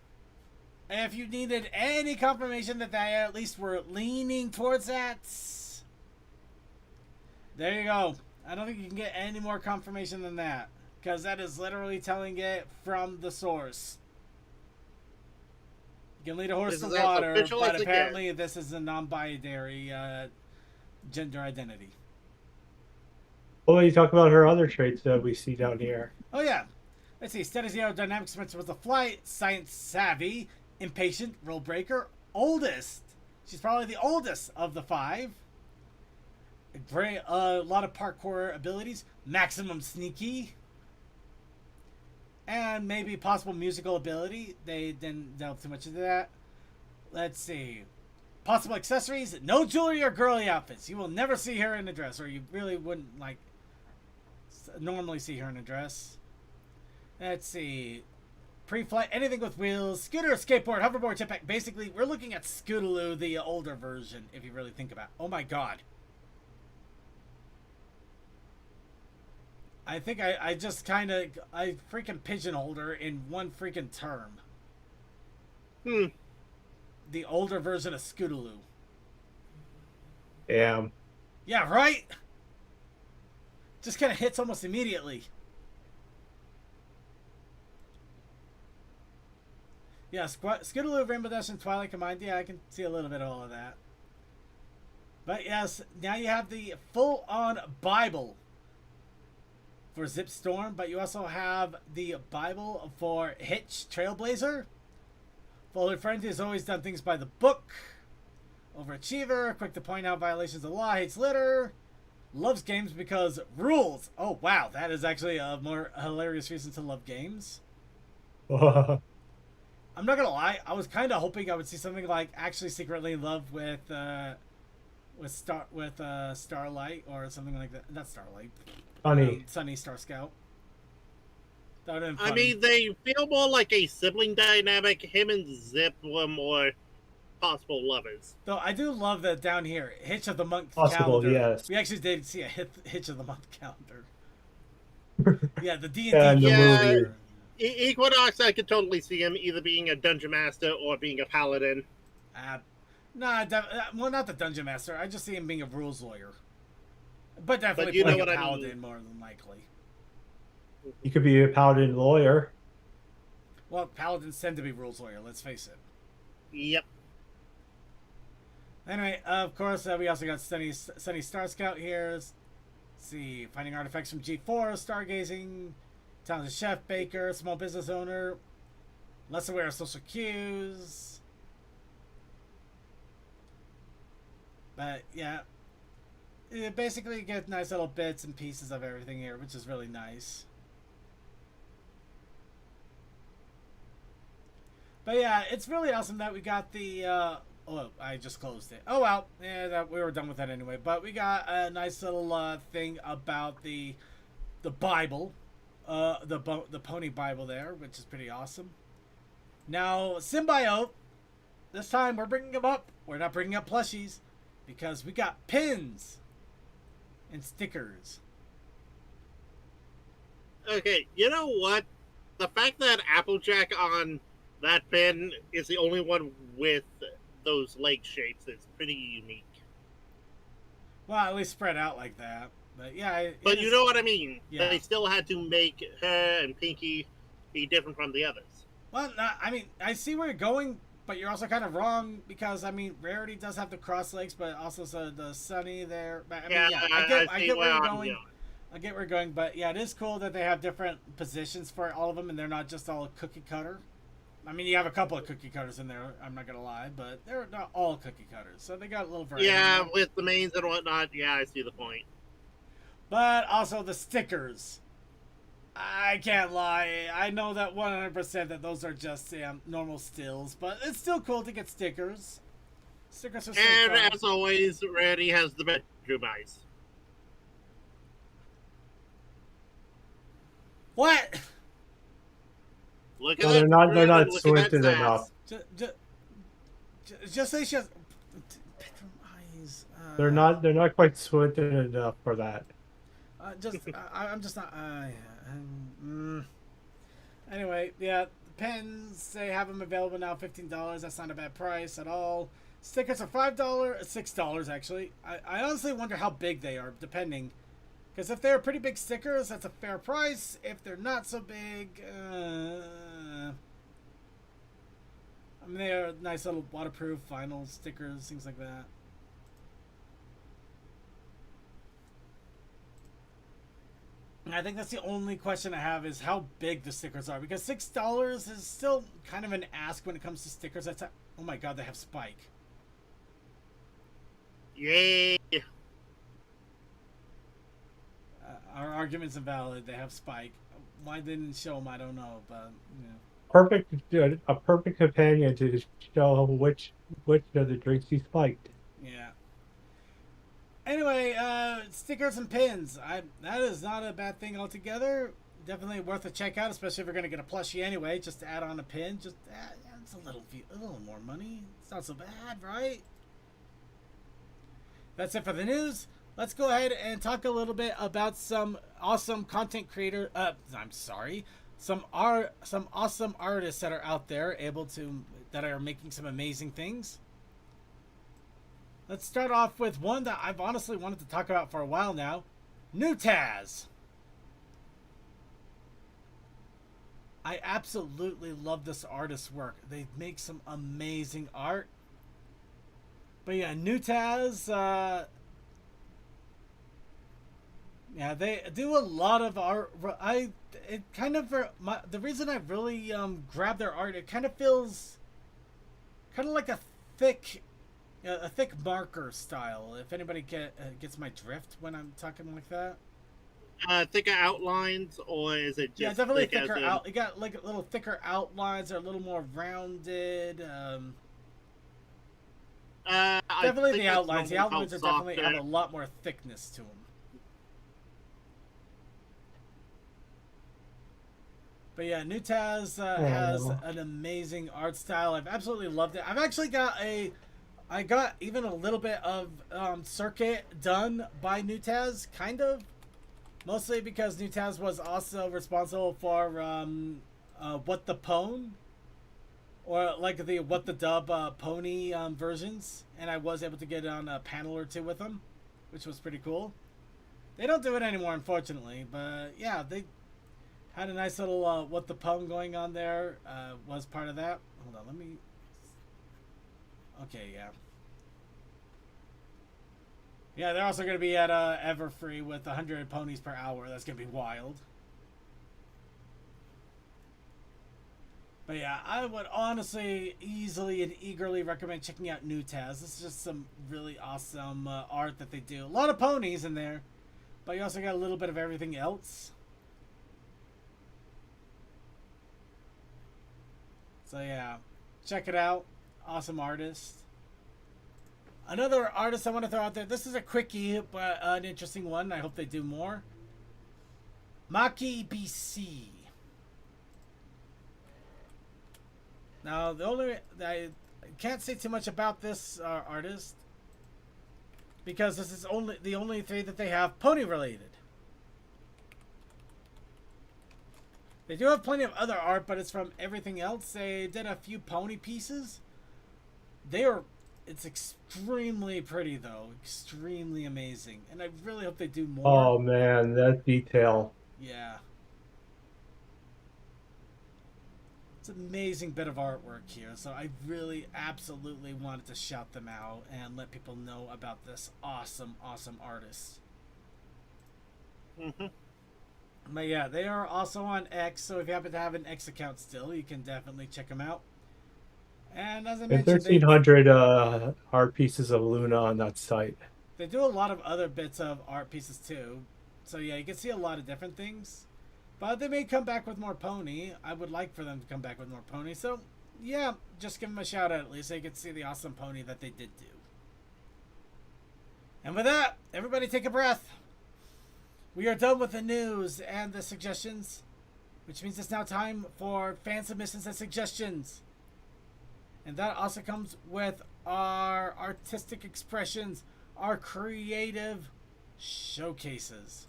If you needed any confirmation that they at least were leaning towards that, there you go. I don't think you can get any more confirmation than that, because that is literally telling it from the source. You can lead a horse to water, but apparently this is a non-binary gender identity. Well, you talk about her other traits that we see down here. Oh yeah. Let's see. Studies aerodynamics with the flight, science savvy, impatient, rule breaker, oldest. She's probably the oldest of the 5. A lot of parkour abilities, maximum sneaky, and maybe possible musical ability. They didn't delve too much into that. Let's see. Possible accessories, no jewelry or girly outfits. You will never see her in a dress, or you really wouldn't normally see her in a dress. Let's see. Pre-flight, anything with wheels, scooter, skateboard, hoverboard, jetpack. Basically, we're looking at Scootaloo, the older version, if you really think about it. Oh my god. I think I just kind of, I freaking pigeonholed her in one freaking term. The older version of Scootaloo. Damn. Yeah, right? Just kind of hits almost immediately. Yeah, Scootaloo, Rainbow Dash, and Twilight combined. Yeah, I can see a little bit of all of that. But yes, now you have the full-on Bible for Zipstorm, but you also have the Bible for Hitch, Trailblazer. Fully friend who's always done things by the book. Overachiever, quick to point out violations of law, hates litter. Loves games because rules. Oh, wow, that is actually a more hilarious reason to love games. I'm not gonna lie, I was kind of hoping I would see something like actually secretly in love with Starlight or something like that. Not Starlight. Sunny Star Scout. That would have been funny. I mean, they feel more like a sibling dynamic. Him and Zip were more possible lovers. Though I do love that down here, Hitch of the Month Possible, calendar. yes. We actually did see a Hitch of the Month calendar. Yeah, the D&D. movie. Equinox, I could totally see him either being a dungeon master or being a paladin. Well, not the dungeon master. I just see him being a rules lawyer. But definitely you know playing what a I paladin mean. more than likely. You could be a paladin lawyer. Well, paladins tend to be rules lawyer, let's face it. Yep. Anyway, of course, we also got Sunny Star Scout here. Let's see, finding artifacts from G4, stargazing, talented chef, baker, small business owner, less aware of social cues. But yeah, you basically get nice little bits and pieces of everything here, which is really nice. But yeah, it's really awesome that we got the oh, I just closed it. Oh well, yeah, we were done with that anyway. But we got a nice little thing about the Bible, the Pony Bible there, which is pretty awesome. Now Symbiote, this time we're bringing him up. We're not bringing up plushies because we got pins and stickers. Okay, you know what? The fact that Applejack on That pen is the only one with those leg shapes. It's pretty unique. Well, at least spread out like that. But yeah, But you know what I mean. Yeah. They still had to make her and Pinky be different from the others. Well, no, I mean, I see where you're going, but you're also kind of wrong because I mean, Rarity does have the cross legs, but also so the Sunny there. But I mean, Yeah, yeah, I see get where you're I'm going. I get where you're going, but yeah, it is cool that they have different positions for all of them, and they're not just all cookie cutter. I mean, you have a couple of cookie cutters in there. I'm not gonna lie, but they're not all cookie cutters, so they got a little variety. Yeah, with the mains and whatnot. Yeah, I see the point. But also the stickers. I can't lie. I know that 100% that those are just normal stills, but it's still cool to get stickers. Stickers are so And fun. as always, Randy has the bedroom eyes. What? Look at Well, that. they're not look at that squinted sass. enough. Just say she has bedroom eyes. They're not quite squinted enough for that. I'm just not. Anyway, yeah, the pens, they have them available now, $15. That's not a bad price at all. Stickers are $5, $6 actually. I honestly wonder how big they are, depending. Because if they're pretty big stickers, that's a fair price. If they're not so big, I mean, they're nice little waterproof vinyl stickers, things like that. I think that's the only question I have is how big the stickers are, because $6 is still kind of an ask when it comes to stickers. That's oh my god, they have Spike. Yay! Our argument's invalid. They have Spike. Why they didn't show them, I don't know, but A perfect companion to show which of the drinks he spiked. yeah. Anyway, stickers and pins. That is not a bad thing altogether. Definitely worth a check out, especially if you're gonna get a plushie anyway. Just to add on a pin, just it's a little more money. It's not so bad, right? That's it for the news. Let's go ahead and talk a little bit about some awesome content creator. I'm sorry, some awesome artists that are out there that are making some amazing things. Let's start off with one that I've honestly wanted to talk about for a while now. New Taz. I absolutely love this artist's work. They make some amazing art. But yeah, New Taz, yeah, they do a lot of art. The reason I really grabbed their art, it kind of feels kind of like a thick marker style. If anybody gets my drift when I'm talking like that. Thicker outlines, or is it just Yeah, definitely thick thicker as in- out. You got like a little thicker outlines. They're a little more rounded. I Definitely think the that's outlines. The normally outlines are called definitely have a lot more thickness to them. But yeah, New Taz has an amazing art style. I've absolutely loved it. I got even a little bit of circuit done by New Taz, kind of. Mostly because New Taz was also responsible for What the Pone, or like the What the Dub Pony versions, and I was able to get on a panel or two with them, which was pretty cool. They don't do it anymore, unfortunately, but yeah, they had a nice little What the Pone going on there. Was part of that. Hold on, let me. Okay, yeah. Yeah, they're also going to be at Everfree with 100 ponies per hour. That's going to be wild. But yeah, I would honestly, easily, and eagerly recommend checking out New Taz. This is just some really awesome art that they do. A lot of ponies in there, but you also got a little bit of everything else. So yeah, check it out. Awesome artist. Another artist I want to throw out there. This is a quickie, but an interesting one. I hope they do more. Maki BC. Now, I can't say too much about this artist because this is the only three that they have pony related. They do have plenty of other art, but it's from everything else. They did a few pony pieces. It's extremely pretty though, extremely amazing, and I really hope they do more. Oh man, that detail. Yeah. It's an amazing bit of artwork here, so I really absolutely wanted to shout them out and let people know about this awesome, awesome artist. Mm-hmm. But yeah, they are also on X, so if you happen to have an X account still, you can definitely check them out. And as I And mentioned, 1,300 art pieces of Luna on that site. they do a lot of other bits of art pieces too. So yeah, you can see a lot of different things. But they may come back with more pony. I would like for them to come back with more pony. So yeah, just give them a shout out at least so you can see the awesome pony that they did do. And with that, everybody take a breath. We are done with the news and the suggestions, which means it's now time for fan submissions and suggestions. And that also comes with our artistic expressions, our creative showcases.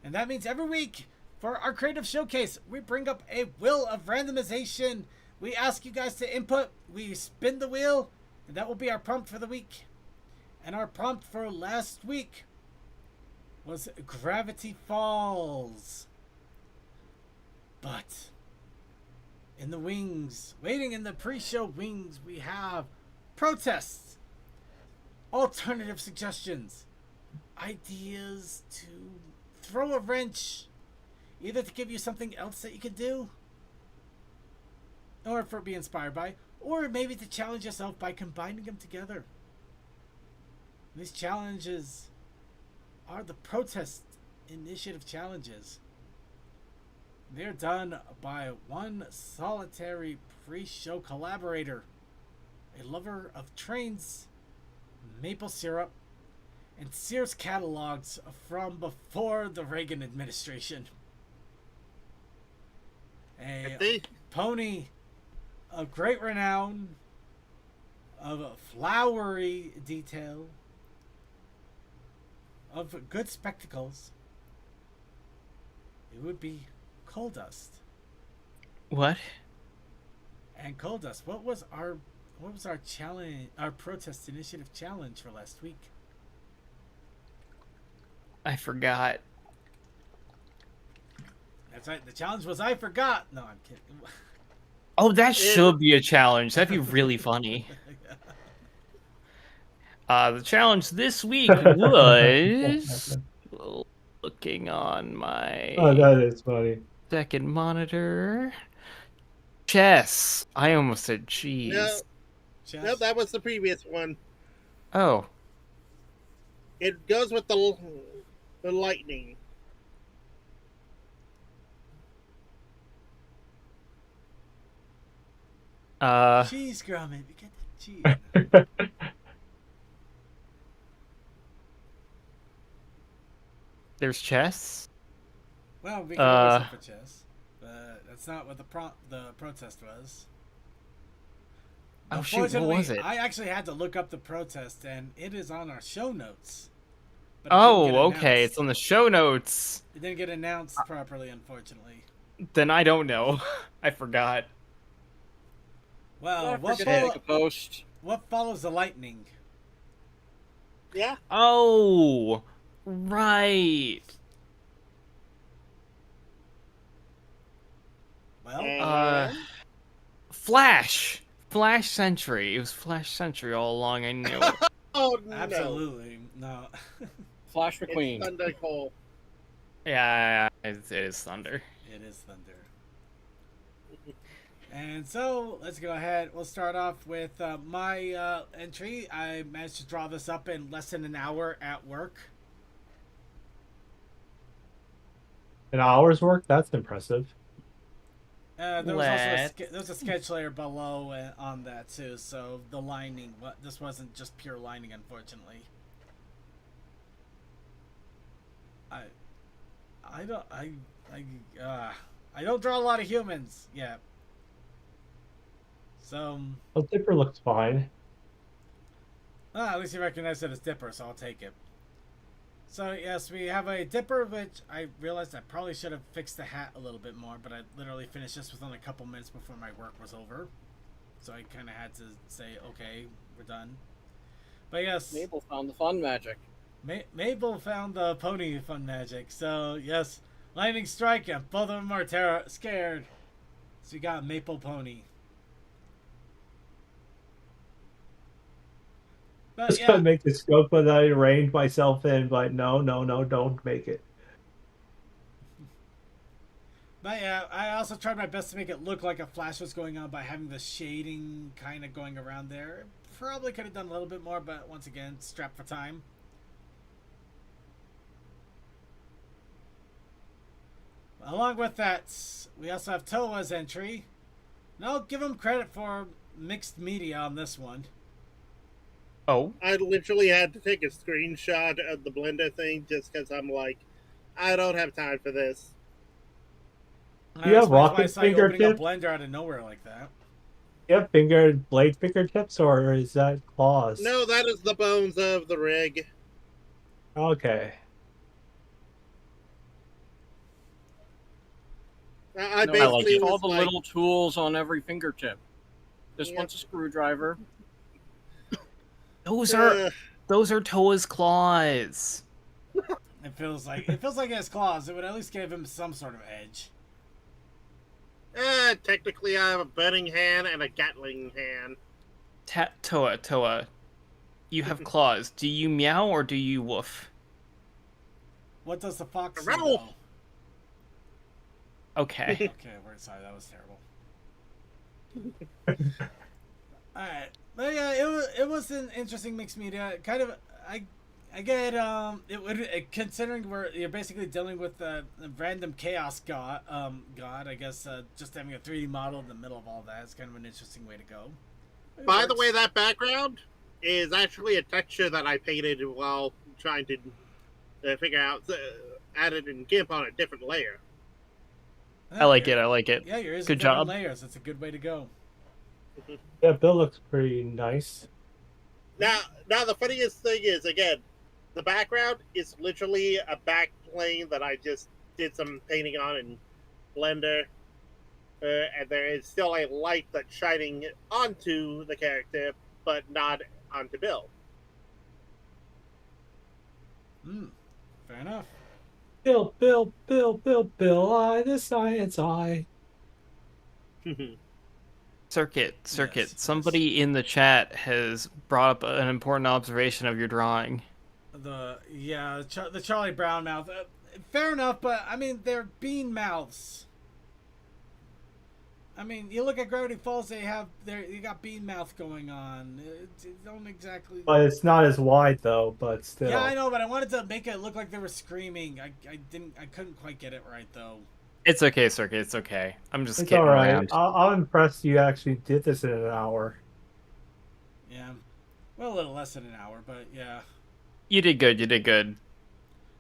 And that means every week for our creative showcase, we bring up a wheel of randomization. We ask you guys to input, we spin the wheel, and that will be our prompt for the week. And our prompt for last week was Gravity Falls. But in the wings, waiting in the pre-show wings, we have protests, alternative suggestions, ideas to throw a wrench, either to give you something else that you could do, or for be inspired by, or maybe to challenge yourself by combining them together. These challenges are the protest initiative challenges. They're done by one solitary pre-show collaborator, a lover of trains, maple syrup, and Sears catalogs from before the Reagan administration. A pony of great renown, of a flowery detail, of good spectacles. It would be Coal Dust. What? And Coal Dust, what was our challenge, our protest initiative challenge for last week? I forgot. That's right. The challenge was I forgot. No, I'm kidding. Oh, that should be a challenge. That'd be really funny. The challenge this week was looking on my Oh, that is funny. second monitor. Chess. I almost said cheese. No, that was the previous one. Oh. It goes with the lightning. Cheese, Gromit. We get the cheese. There's chess. Well, we can always look for chess, but that's not what the protest was. Oh shoot, what was it? I actually had to look up the protest, and it is on our show notes. But Oh, okay. It's on the show notes. It didn't get announced properly, unfortunately. Then I don't know. I forgot. Well, what follows the lightning? Yeah. Oh, right. Well, Flash Century. It was Flash Century all along. I knew it. Oh no! Absolutely no. Flash McQueen. It's Thunder Cole. Yeah, it is Thunder. It is Thunder. And so let's go ahead. We'll start off with my entry. I managed to draw this up in less than an hour at work. An hour's work? That's impressive. There was a sketch layer below on that too, so the lining. This wasn't just pure lining, unfortunately. I don't draw a lot of humans yet. So. Well, Dipper looks fine. At least you recognize it as Dipper, so I'll take it. So yes, we have a dipper, which I realized I probably should have fixed the hat a little bit more, but I literally finished this within a couple minutes before my work was over. So I kind of had to say, okay, we're done. But yes, Mabel found the fun magic. Mabel found the pony fun magic. So yes, lightning strike, and both of them are scared. So we got Maple Pony. But Just yeah, gonna make the scope that I reined myself in, but no, don't make it. But yeah, I also tried my best to make it look like a flash was going on by having the shading kind of going around there. Probably could have done a little bit more, but once again, strapped for time. Along with that, we also have Toa's entry. And I'll give him credit for mixed media on this one. Oh, I literally had to take a screenshot of the Blender thing just because I'm like, I don't have time for this. You have rocket I saw you opening a fingertips? Blender out of nowhere like that. You have blade fingertips, or is that claws? No, that is the bones of the rig. Okay. I No, basically it's all was the like, little tools on every fingertip. This Yep. one's a screwdriver. those are Toa's claws. It feels like it has claws. It would at least give him some sort of edge. technically I have a burning hand and a Gatling hand. Toa, you have claws. Do you meow or do you woof? What does the fox say, Rattle. though? Okay. Okay, we're sorry. That was terrible. All right, but yeah, it was an interesting mixed media. Kind of, I get it would considering you're basically dealing with a random chaos god. I guess just having a 3D model in the middle of all that is kind of an interesting way to go. By the way, that background is actually a texture that I painted while trying to figure out added in GIMP on a different layer. I like it. I like it. Yeah, yours Good is different job. layers. It's a good way to go. Yeah, Bill looks pretty nice. Now the funniest thing is, again, the background is literally a back plane that I just did some painting on in Blender. And there is still a light that's shining onto the character, but not onto Bill. Fair enough. Bill, I, the science eye. Circuit. Yes. Somebody in the chat has brought up an important observation of your drawing. The Charlie Brown mouth. Fair enough, but I mean they're bean mouths. I mean, you look at Gravity Falls; you got bean mouth going on. It don't exactly. But it's not as wide though. But still. Yeah, I know, but I wanted to make it look like they were screaming. I couldn't quite get it right though. It's okay, Circuit. It's okay. I'm just It's kidding all right. around. I'm impressed you actually did this in an hour. Yeah, well, a little less than an hour, but yeah, You did good.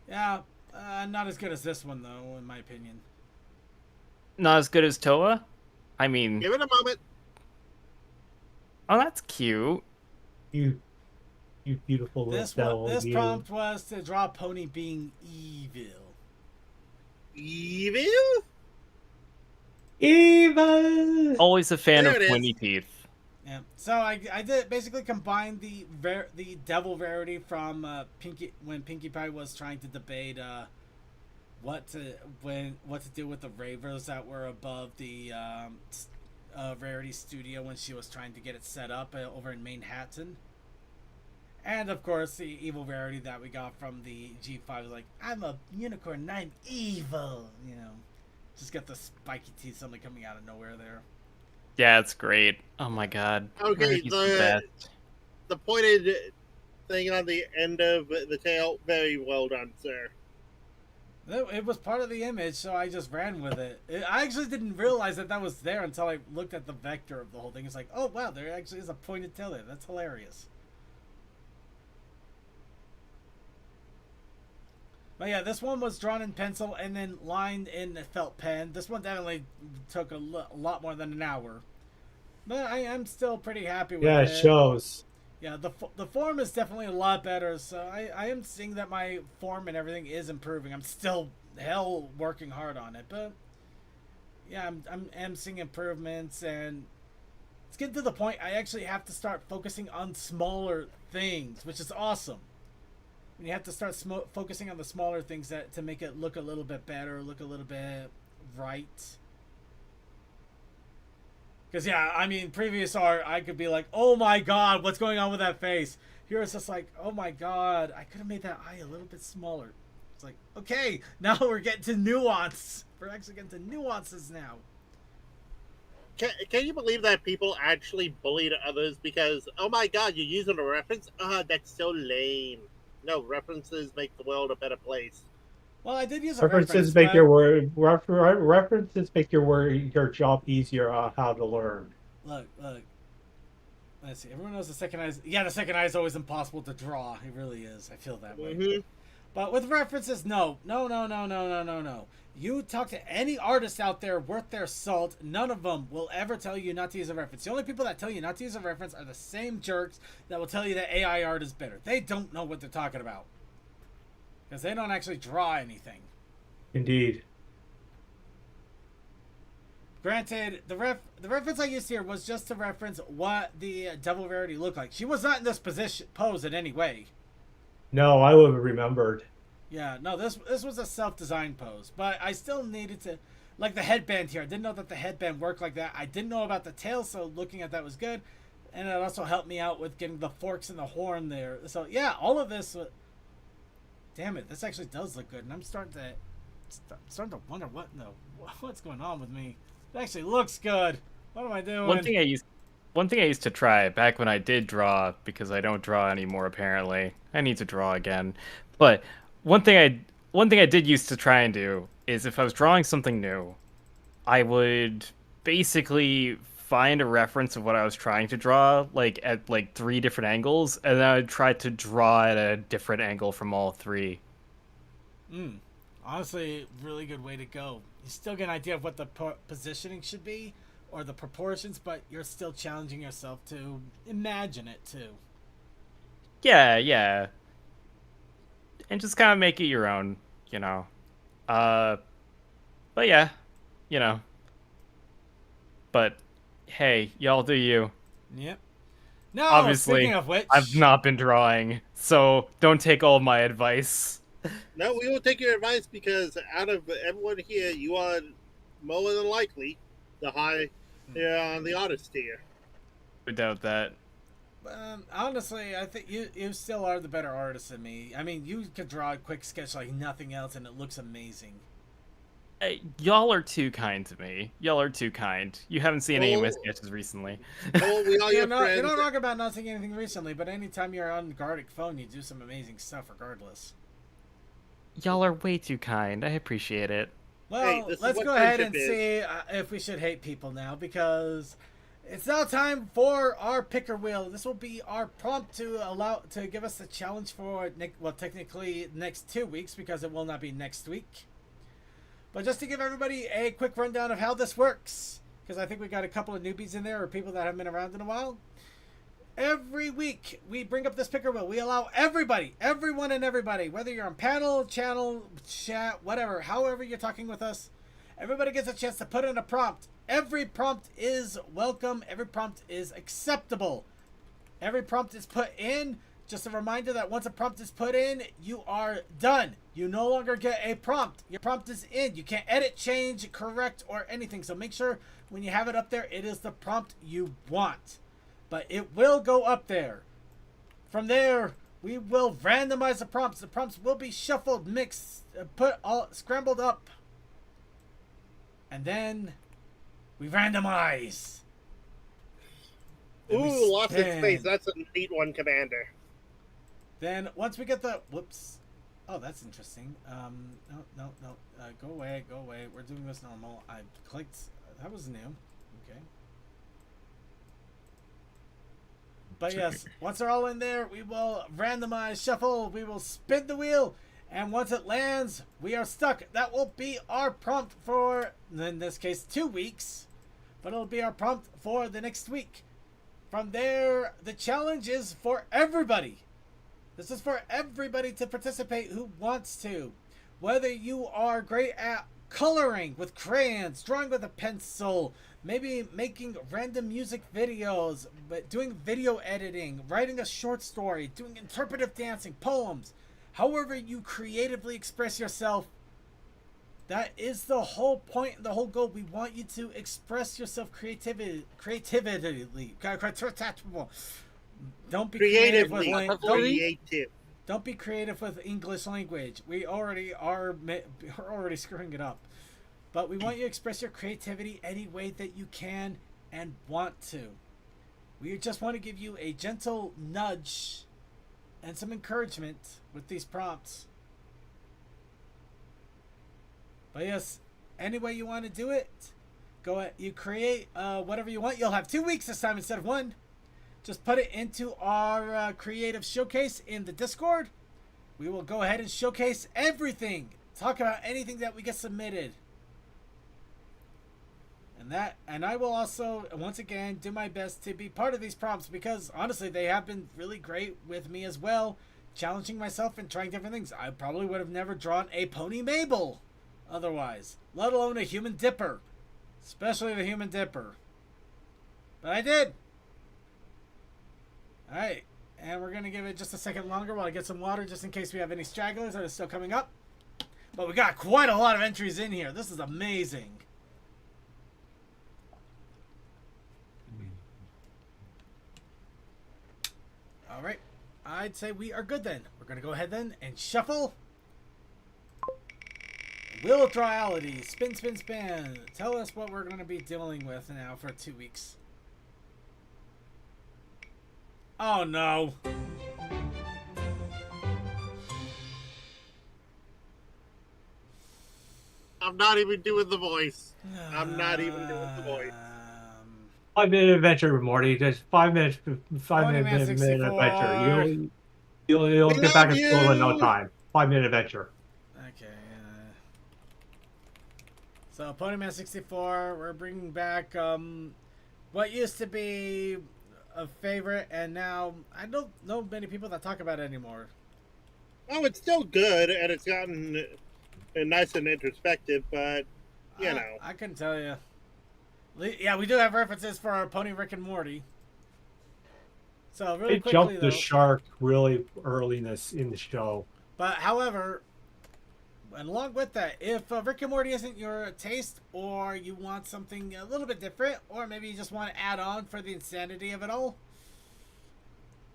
yeah, not as good as this one though, in my opinion. Not as good as Toa? I mean, Give it a moment. oh, that's cute. You beautiful little devil. This you. prompt was to draw a pony being evil. Evil? Evil. Always a fan There of it is. pointy teeth. Yeah, so I did basically combine the devil rarity from when Pinkie Pie was trying to debate what to do with the ravers that were above the rarity studio when she was trying to get it set up over in Manhattan, and of course the evil rarity that we got from the G5 was like, I'm a unicorn and I'm evil, just got the spiky teeth suddenly coming out of nowhere there. Yeah, it's great. Oh my god. Okay, He's the best. the pointed thing on the end of the tail, very well done, sir. It was part of the image, so I just ran with it. I actually didn't realize that was there until I looked at the vector of the whole thing. It's like, oh wow, there actually is a pointed tail there. That's hilarious. But yeah, this one was drawn in pencil and then lined in a felt pen. This one definitely took a lot more than an hour. But I am still pretty happy with it. Yeah, it shows. Yeah, the form is definitely a lot better. So I am seeing that my form and everything is improving. I'm still hell working hard on it, but yeah, I'm seeing improvements, and it's getting to the point I actually have to start focusing on smaller things, which is awesome. When you have to start focusing on the smaller things that to make it look a little bit better, look a little bit right. Because, yeah, I mean, previous art, I could be like, oh my god, what's going on with that face? Here it's just like, oh my god, I could have made that eye a little bit smaller. It's like, okay, now we're getting to nuance. We're actually getting to nuances now. Can you believe that people actually bullied others because, oh my god, you're using a reference? That's so lame. No, references make the world a better place. Well, I did use a References reference, make but- your word references make your job easier on how to learn. Look. Let's see. Everyone knows the second eye. Yeah, the second eye is always impossible to draw. It really is. I feel that way. Mm-hmm. But with references, no. You talk to any artist out there worth their salt, none of them will ever tell you not to use a reference. The only people that tell you not to use a reference are the same jerks that will tell you that AI art is better. They don't know what they're talking about. Because they don't actually draw anything. Indeed. Granted, the reference I used here was just to reference what the Devil Rarity looked like. She was not in this pose in any way. No, I would have remembered. Yeah, no, this was a self-designed pose, but I still needed to, like the headband here. I didn't know that the headband worked like that. I didn't know about the tail, so looking at that was good, and it also helped me out with getting the forks and the horn there. So yeah, all of this. Damn it, this actually does look good, and I'm starting to wonder what's going on with me. It actually looks good. What am I doing? One thing I used to try back when I did draw, because I don't draw anymore apparently. I need to draw again. But one thing I did used to try and do is if I was drawing something new, I would basically find a reference of what I was trying to draw, like at like 3 different angles, and then I'd try to draw at a different angle from all 3. Honestly, really good way to go. You still get an idea of what the positioning should be, or the proportions, but you're still challenging yourself to imagine it too. Yeah. And just kind of make it your own, you know. But yeah, you know. But hey, y'all do you. Yep. No, Obviously, speaking of which, I've not been drawing, so don't take all my advice. No, we will take your advice because out of everyone here, you are more than likely the high on the artist tier. I doubt that. honestly, I think you still are the better artist than me. I mean, you could draw a quick sketch like nothing else, and it looks amazing. Hey, y'all are too kind to me. Y'all are too kind. You haven't seen any of my sketches recently. Oh, we are your friends. You're not wrong about not seeing anything recently, but anytime you're on Gardic phone, you do some amazing stuff regardless. Y'all are way too kind. I appreciate it. Well, Hey, let's go ahead and see if we should hate people now, because it's now time for our picker wheel. This will be our prompt to give us the challenge for technically next 2 weeks, because it will not be next week. But just to give everybody a quick rundown of how this works, because I think we got a couple of newbies in there, or people that haven't been around in a while. Every week, we bring up this picker wheel. We allow everyone and everybody, whether you're on panel, channel, chat, whatever, however you're talking with us, everybody gets a chance to put in a prompt. Every prompt is welcome. Every prompt is acceptable. Every prompt is put in. Just a reminder that once a prompt is put in, you are done. You no longer get a prompt. Your prompt is in. You can't edit, change, correct, or anything. So make sure when you have it up there, it is the prompt you want. But it will go up there. From there, we will randomize the prompts. The prompts will be shuffled, mixed, scrambled up. And then we randomize. Then we Ooh, lost in spin. space. That's a neat one, Commander. Then once we get the whoops, oh, that's interesting. No, go away. We're doing this normal. I clicked. That was new. Okay. But yes, once they're all in there, we will randomize, shuffle. We will spin the wheel, and once it lands, we are stuck. That will be our prompt for, in this case, 2 weeks. But it'll be our prompt for the next week. From there, the challenge is for everybody. This is for everybody to participate who wants to. Whether you are great at coloring with crayons, drawing with a pencil, maybe making random music videos, but doing video editing, writing a short story, doing interpretive dancing, poems, however you creatively express yourself, that is the whole point, the whole goal. We want you to express yourself creatively. Don't be creative with creative. don't be creative with English language. We already are. We're already screwing it up. But we want you to express your creativity any way that you can and want to. We just want to give you a gentle nudge and some encouragement with these prompts. But yes, any way you want to do it, go ahead. You create whatever you want. You'll have 2 weeks this time instead of 1. Just put it into our creative showcase in the Discord. We will go ahead and showcase everything. Talk about anything that we get submitted. And I will also, once again, do my best to be part of these prompts because, honestly, they have been really great with me as well. Challenging myself and trying different things. I probably would have never drawn a Pony Mabel otherwise, let alone a Human Dipper. Especially the Human Dipper. But I did. Alright, and we're going to give it just a second longer while I get some water just in case we have any stragglers that are still coming up. But we got quite a lot of entries in here. This is amazing. Alright, I'd say we are good then. We're going to go ahead then and shuffle. Wheel of Triality. Spin, spin, spin. Tell us what we're going to be dealing with now for 2 weeks. Oh no. I'm not even doing the voice. I'm not even doing the voice. 5-minute adventure, Morty. Just 5 minutes. 5-minute 64. adventure. You'll get back in school in no time. 5-minute adventure. Okay. So Ponyman 64. We're bringing back what used to be a favorite, and now I don't know many people that talk about it anymore. Oh, it's still good, and it's gotten nice and introspective, but you know, I can tell you. Yeah, we do have references for our Pony Rick and Morty. So really They quickly, jumped though, the shark really early in the show. But however, and along with that, if Rick and Morty isn't your taste, or you want something a little bit different, or maybe you just want to add on for the insanity of it all,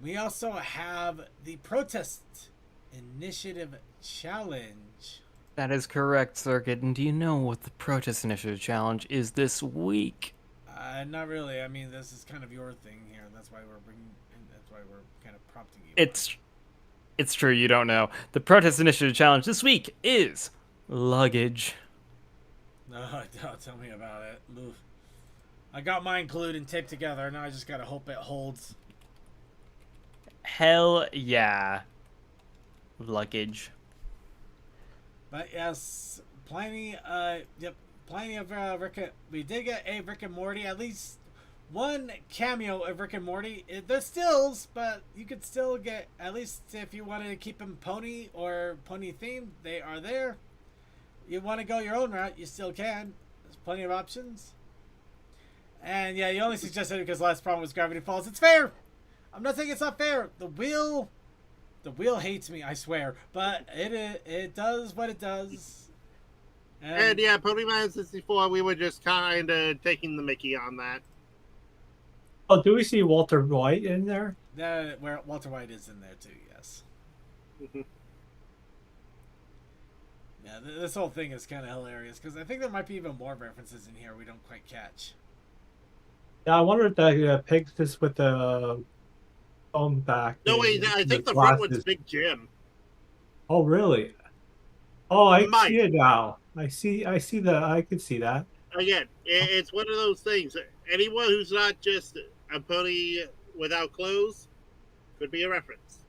we also have the Protest Initiative Challenge. That is correct, Circuit. And do you know what the Protest Initiative Challenge is this week? Not really. I mean, this is kind of your thing here. That's why we're kind of prompting you. It's true, you don't know. The Protest Initiative Challenge this week is luggage. No, don't tell me about it. Oof. I got mine glued and taped together. Now I just gotta hope it holds. Hell yeah. Luggage. But yes, plenty of Rick. We did get a Rick and Morty, at least one cameo of Rick and Morty. They're stills, but you could still get, at least if you wanted to keep them pony or pony themed, they are there. You want to go your own route, you still can. There's plenty of options. And yeah, you only suggested it because last problem was Gravity Falls. It's fair. I'm not saying it's not fair. The wheel hates me, I swear. But it does what it does. And yeah, Ponyman 64, we were just kind of taking the mickey on that. Oh, do we see Walter White in there? Where Walter White is in there too, yes. Yeah, this whole thing is kind of hilarious because I think there might be even more references in here we don't quite catch. Yeah, I wonder if that pigs this with the phone back. No, wait, I think the front one's Big Jim. Oh, really? Oh, I Mike. see it now. I see that. I can see that. Again, it's one of those things. Anyone who's not just a pony without clothes could be a reference.